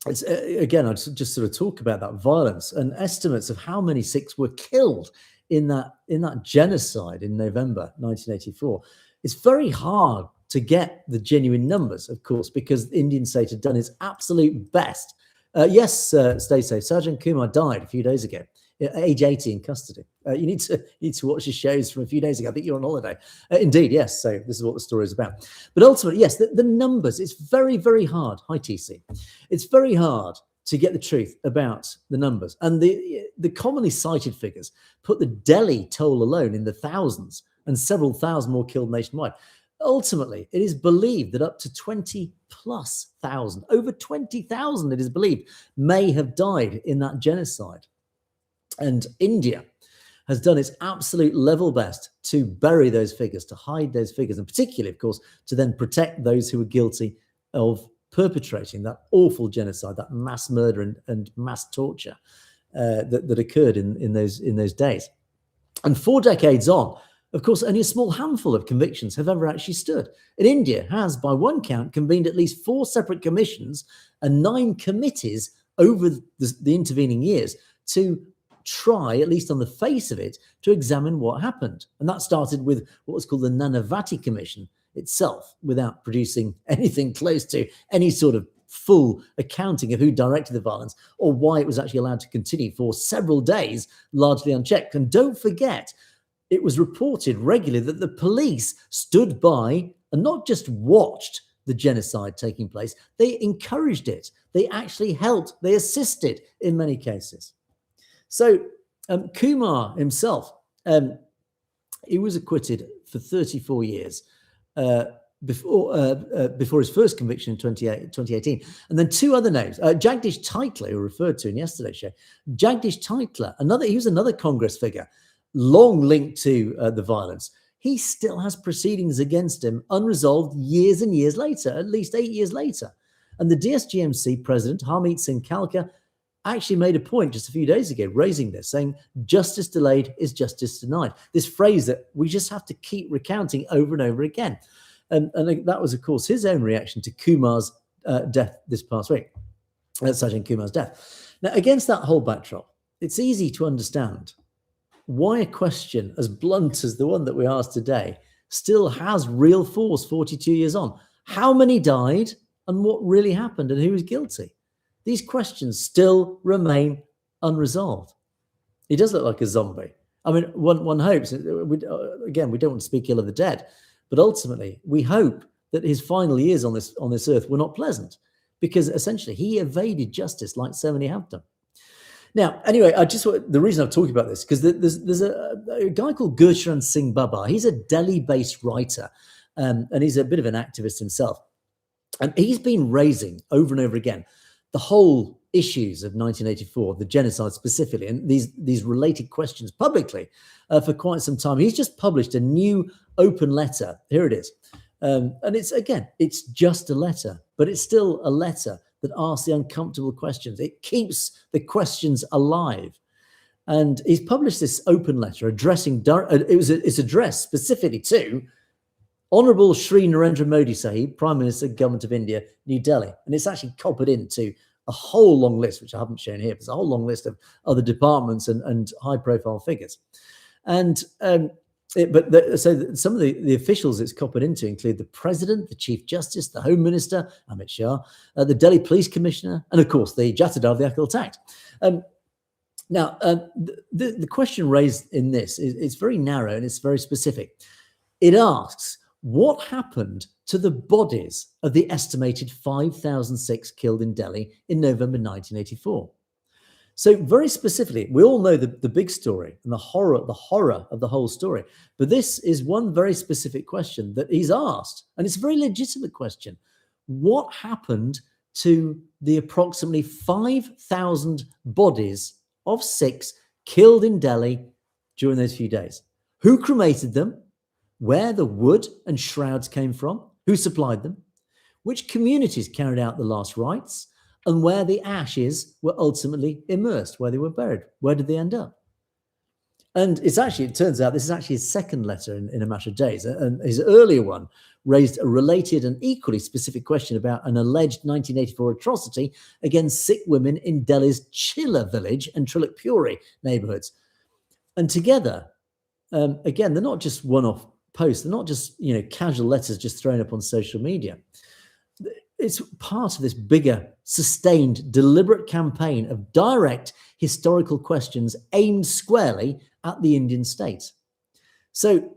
It's again, I just sort of talk about that violence and estimates of how many Sikhs were killed in that genocide in November 1984. It's very hard to get the genuine numbers, of course, because the Indian state had done its absolute best. Yes, stay safe. Sajjan Kumar died a few days ago, at age 80 in custody. You need to watch the shows from a few days ago. I think you're on holiday. Indeed, yes. So this is what the story is about. But ultimately, yes, the numbers, it's very, very hard. Hi, TC. It's very hard to get the truth about the numbers. And the commonly cited figures put the Delhi toll alone in the thousands and several thousand more killed nationwide. Ultimately, it is believed that up to 20,000+, over 20,000, it is believed, may have died in that genocide. And India has done its absolute level best to bury those figures, to hide those figures, and particularly, of course, to then protect those who were guilty of perpetrating that awful genocide, that mass murder and mass torture that occurred in those days. And 4 decades on, of course, only a small handful of convictions have ever actually stood. And India has, by one count, convened at least 4 separate commissions and 9 committees over the intervening years to try, at least on the face of it, to examine what happened. And that started with what was called the Nanavati Commission itself, without producing anything close to any sort of full accounting of who directed the violence or why it was actually allowed to continue for several days, largely unchecked. And don't forget, it was reported regularly that the police stood by and not just watched the genocide taking place, they encouraged it. They actually helped, they assisted in many cases. So Kumar himself, he was acquitted for 34 years before his first conviction in 2018. And then 2 other names, Jagdish Titler, who referred to in yesterday's show. Jagdish Titler, he was another Congress figure, long linked to the violence. He still has proceedings against him unresolved years and years later, at least 8 years later. And the DSGMC president, Harmeet Singh Kalka, actually made a point just a few days ago raising this, saying justice delayed is justice denied. This phrase that we just have to keep recounting over and over again. And that was, of course, his own reaction to Kumar's death this past week, Sajjan Kumar's death. Now, against that whole backdrop, it's easy to understand why a question as blunt as the one that we asked today still has real force 42 years on. How many died and what really happened and who was guilty? These questions still remain unresolved. He does look like a zombie. I mean, one hopes, again, we don't want to speak ill of the dead, but ultimately we hope that his final years on this earth were not pleasant, because essentially he evaded justice like so many have done. Now, anyway, the reason I'm talking about this, because there's a guy called Gurcharan Singh Babar. He's a Delhi-based writer, and he's a bit of an activist himself. And he's been raising over and over again the whole issues of 1984, the genocide specifically, and these related questions publicly for quite some time. He's just published a new open letter. Here it is. And it's just a letter, but it's still a letter that asks the uncomfortable questions. It keeps the questions alive. And he's published this open letter addressing, it's addressed specifically to Honourable Shri Narendra Modi Sahib, Prime Minister, Government of India, New Delhi. And it's actually copied into a whole long list, which I haven't shown here, but it's a whole long list of other departments and high-profile figures. And some of the officials it's copied into include the President, the Chief Justice, the Home Minister, Amit Shah, the Delhi Police Commissioner, and of course the Jatadar of the Akhil Takht. Now, the question raised in this is very narrow and it's very specific. It asks, what happened to the bodies of the estimated 5,000 Sikhs killed in Delhi in November 1984? So very specifically, we all know the big story and the horror of the whole story. But this is one very specific question that he's asked, and it's a very legitimate question. What happened to the approximately 5,000 bodies of Sikhs killed in Delhi during those few days? Who cremated them? Where the wood and shrouds came from? Who supplied them? Which communities carried out the last rites? And where the ashes were ultimately immersed, where they were buried. Where did they end up? And it turns out this is actually his second letter in a matter of days. And his earlier one raised a related and equally specific question about an alleged 1984 atrocity against Sikh women in Delhi's Chilla village and Trilakpuri neighborhoods. And together, again, they're not just one-off posts. They're not just, casual letters just thrown up on social media. It's part of this bigger, sustained, deliberate campaign of direct historical questions aimed squarely at the Indian state. So,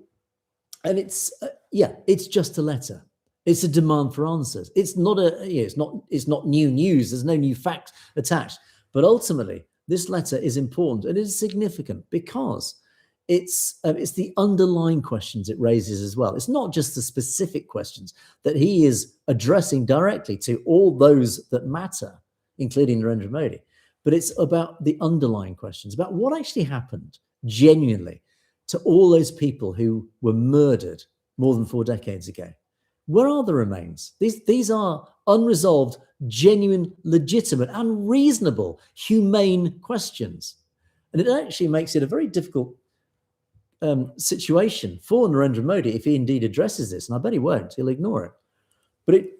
and it's just a letter. It's a demand for answers. It's not it's not new news. There's no new facts attached. But ultimately, this letter is important and it is significant because it's the underlying questions it raises as well. It's not just the specific questions that he is addressing directly to all those that matter, including Narendra Modi, but it's about the underlying questions, about what actually happened genuinely to all those people who were murdered more than 4 decades ago. Where are the remains? These are unresolved, genuine, legitimate, and reasonable, humane questions. And it actually makes it a very difficult situation for Narendra Modi if he indeed addresses this, and I bet he won't. He'll ignore it.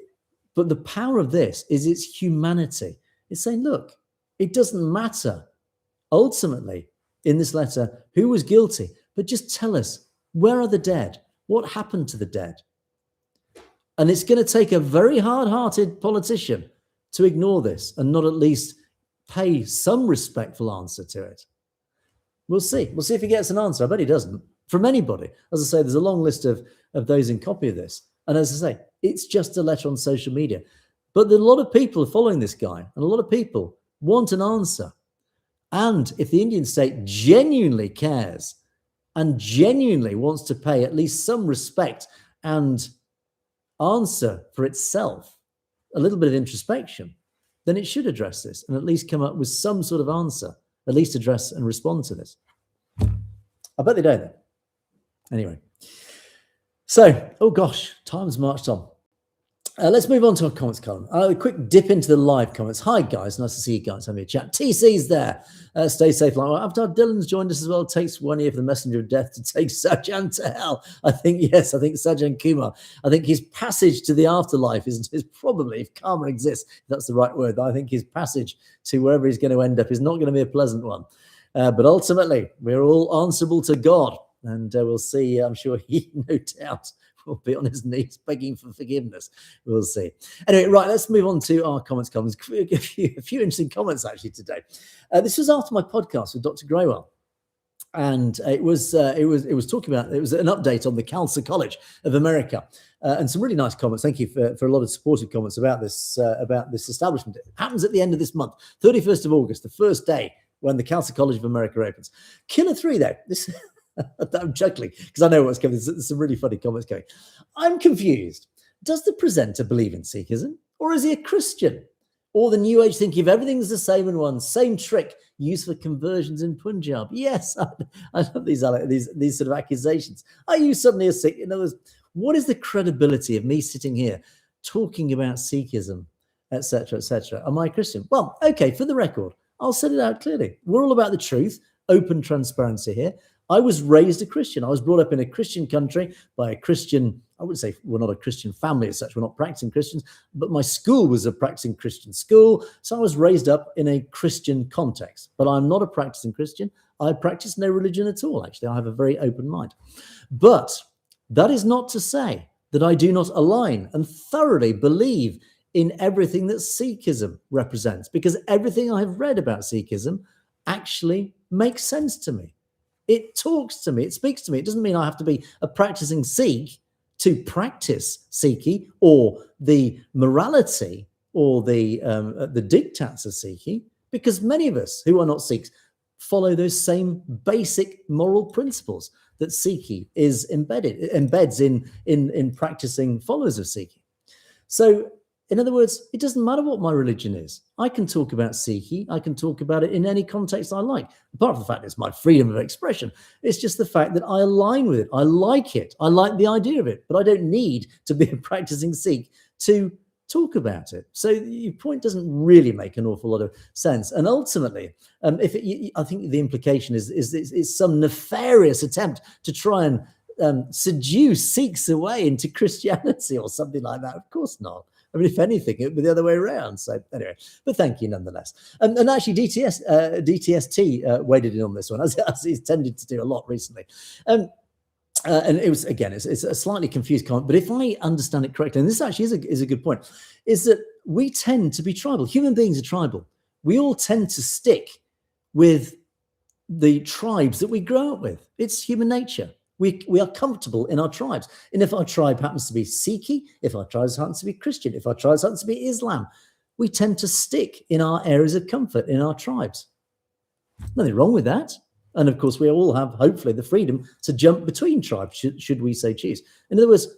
But the power of this is its humanity. It's saying, look, it doesn't matter ultimately in this letter who was guilty, but just tell us, where are the dead? What happened to the dead? And it's going to take a very hard-hearted politician to ignore this and not at least pay some respectful answer to it. We'll see. We'll see if he gets an answer. I bet he doesn't. From anybody. As I say, there's a long list of those in copy of this. And as I say, it's just a letter on social media. But a lot of people are following this guy. And a lot of people want an answer. And if the Indian state genuinely cares and genuinely wants to pay at least some respect and answer for itself, a little bit of introspection, then it should address this and at least come up with some sort of answer. At least address and respond to this. I bet they don't though. Anyway. So, oh gosh, time's marched on. Let's move on to our comments column. A quick dip into the live comments. Hi guys, nice to see you guys having a chat. TC's there. Stay safe. Avatar Dylan's joined us as well. It takes 1 year for the messenger of death to take Sajan to hell. I think Sajan Kumar. I think his passage to the afterlife is probably, if karma exists, if that's the right word, I think his passage to wherever he's going to end up is not going to be a pleasant one. But ultimately, we're all answerable to God. And we'll see. I'm sure he, no doubt, will be on his knees begging for forgiveness. We'll see. Anyway, right, let's move on to our comments. A few interesting comments, actually, today. This was after my podcast with Dr. Graywell. And it was talking about, it was an update on the Khalsa College of America, and some really nice comments. Thank you for a lot of supportive comments about this establishment. It happens at the end of this month, 31st of August, the first day when the Khalsa College of America opens. Killer 3 though. This I'm chuckling because I know what's coming. There's some really funny comments going. I'm confused. Does the presenter believe in Sikhism, or is he a Christian? Or the New Age thinking of everything's the same in one, same trick used for conversions in Punjab. Yes, I love these sort of accusations. Are you suddenly a Sikh? In other words, what is the credibility of me sitting here talking about Sikhism, etc., etc.? Am I a Christian? Well, okay, for the record, I'll set it out clearly. We're all about the truth, open transparency here. I was raised a Christian. I was brought up in a Christian country by a Christian, I would say we're not a Christian family as such, we're not practicing Christians, but my school was a practicing Christian school. So I was raised up in a Christian context, but I'm not a practicing Christian. I practice no religion at all, actually. I have a very open mind. But that is not to say that I do not align and thoroughly believe in everything that Sikhism represents, because everything I've read about Sikhism actually makes sense to me. It talks to me, it speaks to me. It doesn't mean I have to be a practicing Sikh to practice Sikhi or the morality or the diktats of Sikhi, because many of us who are not Sikhs follow those same basic moral principles that Sikhi embeds in practicing followers of Sikhi. So, in other words, it doesn't matter what my religion is. I can talk about Sikhi. I can talk about it in any context I like. Apart from the fact it's my freedom of expression, it's just the fact that I align with it. I like it. I like the idea of it, but I don't need to be a practicing Sikh to talk about it. So your point doesn't really make an awful lot of sense. And ultimately, I think the implication is some nefarious attempt to try and seduce Sikhs away into Christianity or something like that. Of course not. I mean, if anything, it would be the other way around. So anyway, but thank you nonetheless. And actually, DTST waded in on this one, as he's tended to do a lot recently. And it was, again, it's a slightly confused comment, but if I understand it correctly, and this actually is a good point, is that we tend to be tribal. Human beings are tribal. We all tend to stick with the tribes that we grow up with. It's human nature. We are comfortable in our tribes. And if our tribe happens to be Sikhi, if our tribe happens to be Christian, if our tribe happens to be Islam, we tend to stick in our areas of comfort in our tribes. Nothing wrong with that. And of course, we all have, hopefully, the freedom to jump between tribes, should we so choose. In other words,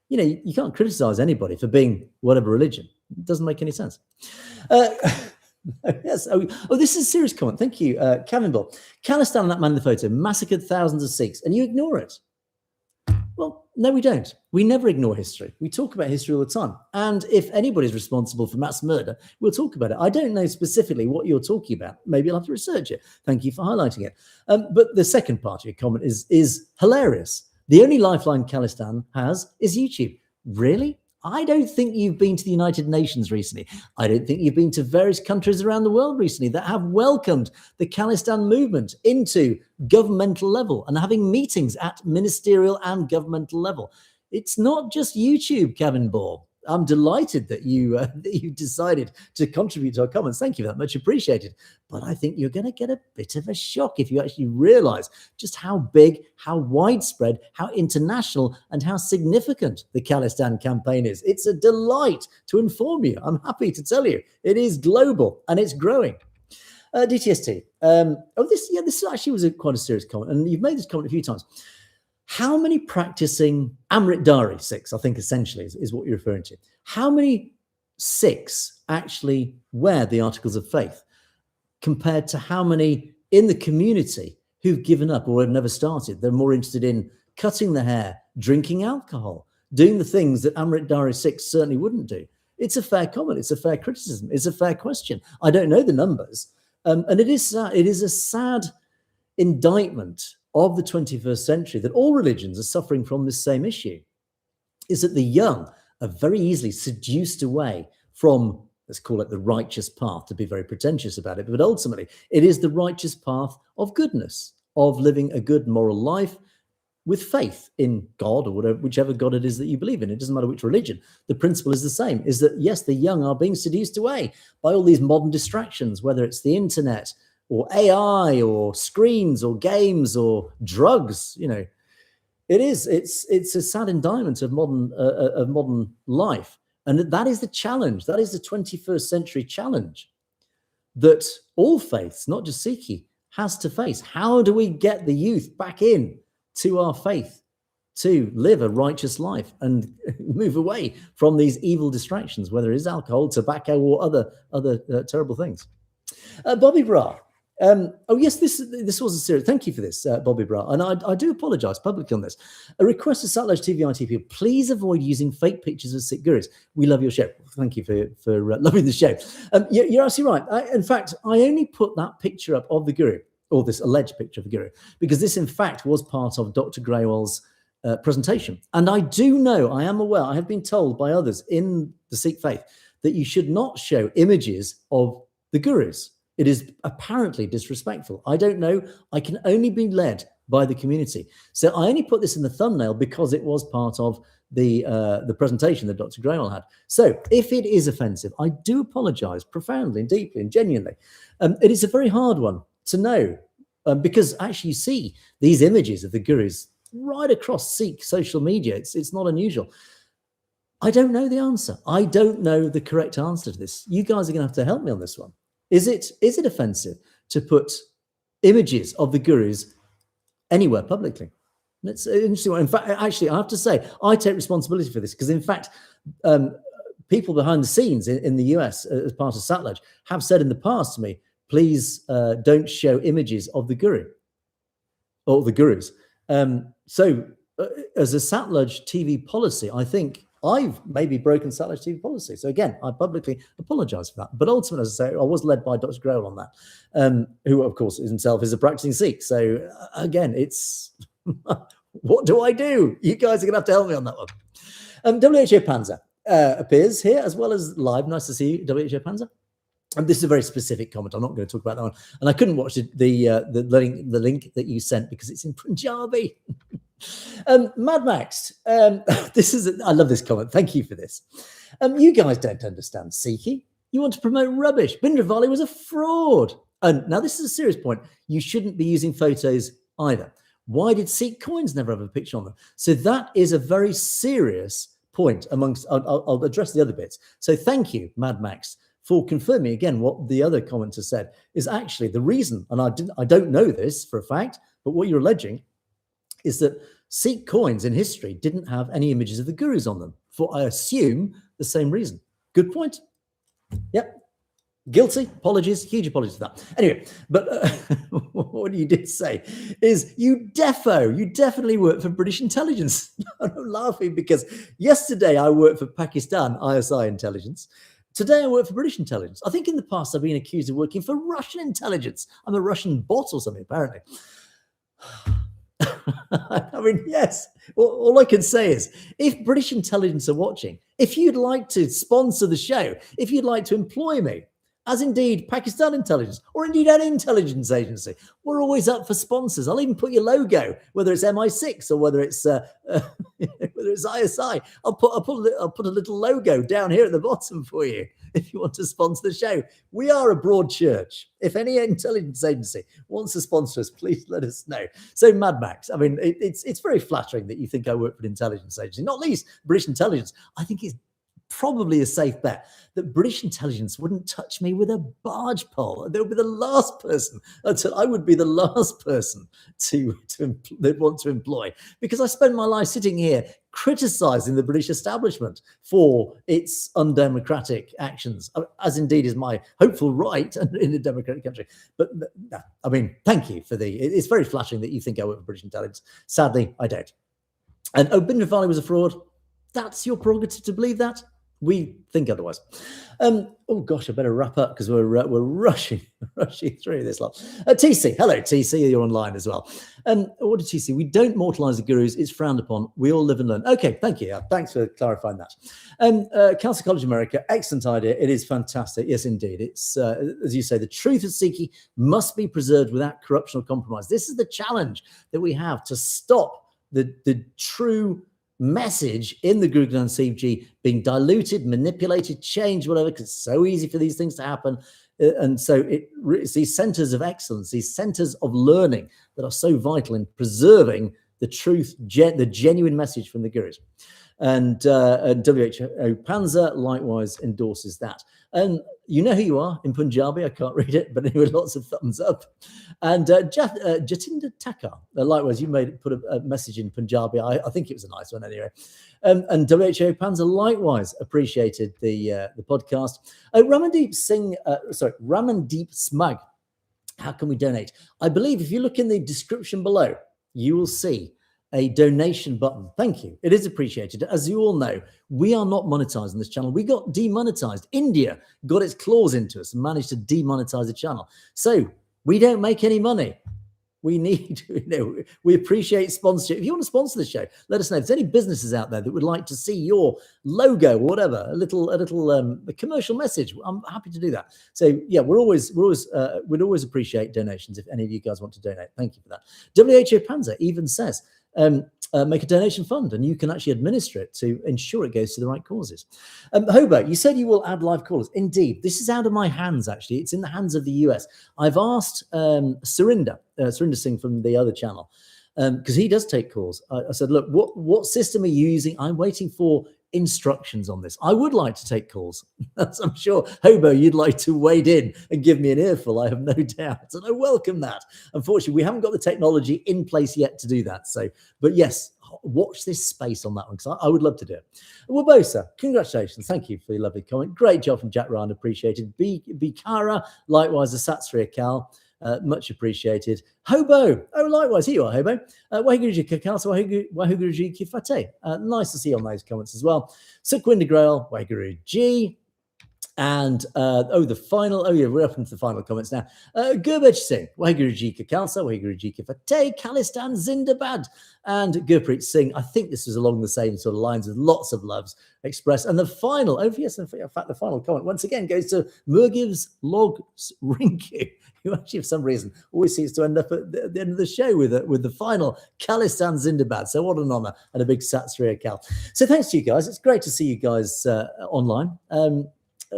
you can't criticize anybody for being whatever religion. It doesn't make any sense. Yes. Oh, this is a serious comment. Thank you, Kevin Ball. Khalistan, that man in the photo, massacred thousands of Sikhs, and you ignore it. Well, no, we don't. We never ignore history. We talk about history all the time. And if anybody's responsible for mass murder, we'll talk about it. I don't know specifically what you're talking about. Maybe I'll have to research it. Thank you for highlighting it. But the second part of your comment is hilarious. The only lifeline Khalistan has is YouTube. Really? I don't think you've been to the United Nations recently. I don't think you've been to various countries around the world recently that have welcomed the Khalistan movement into governmental level and having meetings at ministerial and governmental level. It's not just YouTube, Kevin Ball. I'm delighted that you decided to contribute to our comments. Thank you for that. Much appreciated. But I think you're going to get a bit of a shock if you actually realize just how big, how widespread, how international, and how significant the Khalistan campaign is. It's a delight to inform you. I'm happy to tell you it is global and it's growing. DTST. This actually was quite a serious comment, and you've made this comment a few times. How many practicing Amrit Dari Sikhs, I think essentially is what you're referring to, how many Sikhs actually wear the articles of faith compared to how many in the community who've given up or have never started? They're more interested in cutting their hair, drinking alcohol, doing the things that Amrit Dari Sikhs certainly wouldn't do. It's a fair comment. It's a fair criticism. It's a fair question. I don't know the numbers. And it is a sad indictment of the 21st century that all religions are suffering from this same issue, is that the young are very easily seduced away from let's call it the righteous path, to be very pretentious about it. But ultimately, it is the righteous path of goodness, of living a good moral life with faith in God or whatever, whichever God it is that you believe in. It doesn't matter which religion. The principle is the same, is that, yes, the young are being seduced away by all these modern distractions, whether it's the internet or AI or screens or games or drugs. It's a sad indictment of modern life. And that is the challenge. That is the 21st century challenge that all faiths, not just Sikh, has to face. How do we get the youth back in to our faith to live a righteous life and move away from these evil distractions, whether it is alcohol, tobacco, or other terrible things? Bobby Bra. Oh yes, this was a serious. Thank you for this, Bobby Bra, and I do apologise publicly on this. A request to Satellite TV IT people: please avoid using fake pictures of Sikh gurus. We love your show. Thank you for loving the show. You're absolutely right. In fact, I only put that picture up of the guru, or this alleged picture of the guru, because this in fact was part of Dr. Graywell's presentation. And I do know, I am aware, I have been told by others in the Sikh faith that you should not show images of the gurus. It is apparently disrespectful. I don't know. I can only be led by the community. So I only put this in the thumbnail because it was part of the presentation that Dr. Graywell had. So if it is offensive, I do apologise profoundly and deeply and genuinely. It is a very hard one to know because actually you see these images of the gurus right across Sikh social media. It's not unusual. I don't know the answer. I don't know the correct answer to this. You guys are going to have to help me on this one. Is it offensive to put images of the gurus anywhere publicly? It's an interesting one. In fact, actually, I have to say, I take responsibility for this because, in fact, people behind the scenes in the US as part of Satellite have said in the past to me, please don't show images of the guru or the gurus. So as a Satellite TV policy, I think I've maybe broken Satellite TV policy. So again, I publicly apologise for that. But ultimately, as I say, I was led by Dr. Graywell on that, who, of course, himself is a practicing Sikh. So again, it's what do I do? You guys are going to have to help me on that one. WHO Panzer appears here as well as live. Nice to see you, WHO Panzer. And this is a very specific comment. I'm not going to talk about that one. And I couldn't watch the link that you sent because it's in Punjabi. Mad Max, I love this comment. Thank you for this. You guys don't understand Sikhi. You want to promote rubbish. Bindravali was a fraud. And now this is a serious point. You shouldn't be using photos either. Why did Sikh coins never have a picture on them? So that is a very serious point amongst, I'll address the other bits. So thank you, Mad Max, for confirming again what the other commenter said is actually the reason, and I don't know this for a fact, but what you're alleging is that Sikh coins in history didn't have any images of the gurus on them for, I assume, the same reason. Good point. Yep. Guilty. Apologies. Huge apologies for that. Anyway, but what you did say is you definitely work for British intelligence. I'm laughing because yesterday I worked for Pakistan ISI intelligence. Today I work for British intelligence. I think in the past I've been accused of working for Russian intelligence. I'm a Russian bot or something, apparently. I mean, yes, all I can say is if British intelligence are watching, if you'd like to sponsor the show, if you'd like to employ me, as indeed Pakistan intelligence or indeed any intelligence agency, we're always up for sponsors. I'll even put your logo, whether it's MI6 or whether it's ISI. I'll put a little logo down here at the bottom for you if you want to sponsor the show. We are a broad church. If any intelligence agency wants to sponsor us, please let us know. So Mad Max, I mean, it's very flattering that you think I work for an intelligence agency, not least British intelligence. I think it's probably a safe bet that British intelligence wouldn't touch me with a barge pole. They would be the last person. I would be the last person to want to employ, because I spend my life sitting here criticising the British establishment for its undemocratic actions, as indeed is my hopeful right in a democratic country. But I mean, thank you for it's very flattering that you think I work for British intelligence. Sadly, I don't. And Bindravali was a fraud. That's your prerogative to believe that. We think otherwise. Oh gosh, I better wrap up because we're rushing through this lot. TC, hello TC, you're online as well. What did TC? We don't mortalise the gurus; it's frowned upon. We all live and learn. Okay, thank you. Thanks for clarifying that. Council College America, excellent idea. It is fantastic. Yes, indeed. It's as you say, the truth of Sikhi must be preserved without corruption or compromise. This is the challenge that we have to stop the true message in the Guru Granth Sahib Ji being diluted, manipulated, changed, whatever, because it's so easy for these things to happen. And so it's these centers of excellence, these centers of learning that are so vital in preserving the truth, the genuine message from the Gurus. And WHO Panza likewise endorses that. And you know who you are in Punjabi. I can't read it, but anyway, lots of thumbs up. And Jatinder Takar, likewise, you put a message in Punjabi. I think it was a nice one anyway. And WHO Panza likewise appreciated the podcast. Ramandeep Smug, how can we donate? I believe if you look in the description below, you will see a donation button. Thank you. It is appreciated. As you all know, we are not monetizing this channel. We got demonetized. India got its claws into us and managed to demonetize the channel. So we don't make any money. We need, we appreciate sponsorship. If you want to sponsor the show, let us know. If there's any businesses out there that would like to see your logo or whatever, a little commercial message, I'm happy to do that. So yeah, we'd always appreciate donations if any of you guys want to donate. Thank you for that. WHO Panzer even says, make a donation fund and you can actually administer it to ensure it goes to the right causes. Hobo, you said you will add live callers. Indeed, this is out of my hands, actually. It's in the hands of the US. I've asked Surinder Singh from the other channel, because he does take calls. I said, look, what system are you using? I'm waiting for instructions on this. I would like to take calls. I'm sure, Hobo, you'd like to wade in and give me an earful. I have no doubt. And I welcome that. Unfortunately, we haven't got the technology in place yet to do that. So, but yes, watch this space on that one because I would love to do it. Wabosa, congratulations. Thank you for your lovely comment. Great job from Jack Ryan. Appreciated. Bikara, likewise, the Satsri Akal. Much appreciated. Hobo, likewise, here you are, Hobo. Waheguruji Kakasa, Waheguruji Kifate. Nice to see you on those comments as well. Sukhwinder Grail, Waheguruji. And we're up into the final comments now. Gurbej Singh, Waheguruji Kakasa, Waheguruji Kifate, Khalistan Zindabad, and Gurpreet Singh. I think this was along the same sort of lines with lots of loves expressed. And the final, the final comment once again goes to Murgiv's Log Rinku, who actually, for some reason, always seems to end up at the end of the show with the final Khalistan Zindabad. So what an honor and a big Satsri Akal. So thanks to you guys. It's great to see you guys online.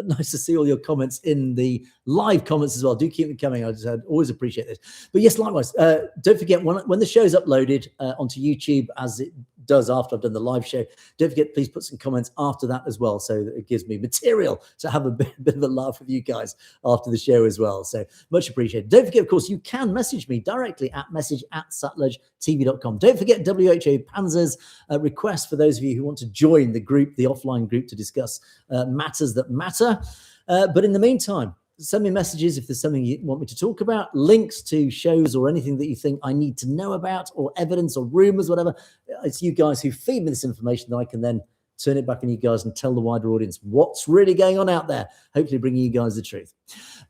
Nice to see all your comments in the live comments as well. Do keep them coming. I'd always appreciate this. But yes, likewise, don't forget when the show's uploaded onto YouTube, as it does after I've done the live show, don't forget, please put some comments after that as well, so that it gives me material to have a bit of a laugh with you guys after the show as well. So much appreciated. Don't forget, of course, you can message me directly at message@satluj.tv.com. Don't forget WHO Panzer's request for those of you who want to join the group, the offline group, to discuss matters that matter. But in the meantime, send me messages if there's something you want me to talk about, links to shows or anything that you think I need to know about, or evidence or rumors, whatever. It's you guys who feed me this information that I can then turn it back on you guys and tell the wider audience what's really going on out there, hopefully bringing you guys the truth.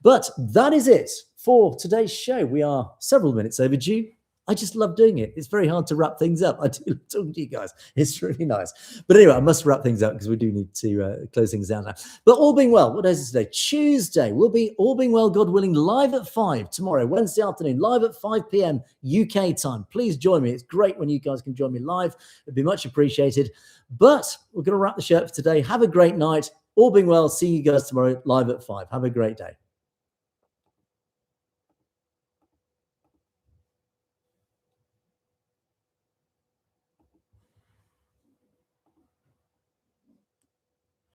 But that is it for today's show. We are several minutes overdue. I just love doing it. It's very hard to wrap things up. I do love talking to you guys. It's really nice. But anyway, I must wrap things up because we do need to close things down now. But all being well, what day is it today? Tuesday. We'll be, all being well, God willing, live at 5 tomorrow, Wednesday afternoon, live at 5 p.m. UK time. Please join me. It's great when you guys can join me live. It'd be much appreciated. But we're going to wrap the show up for today. Have a great night. All being well, see you guys tomorrow live at 5. Have a great day.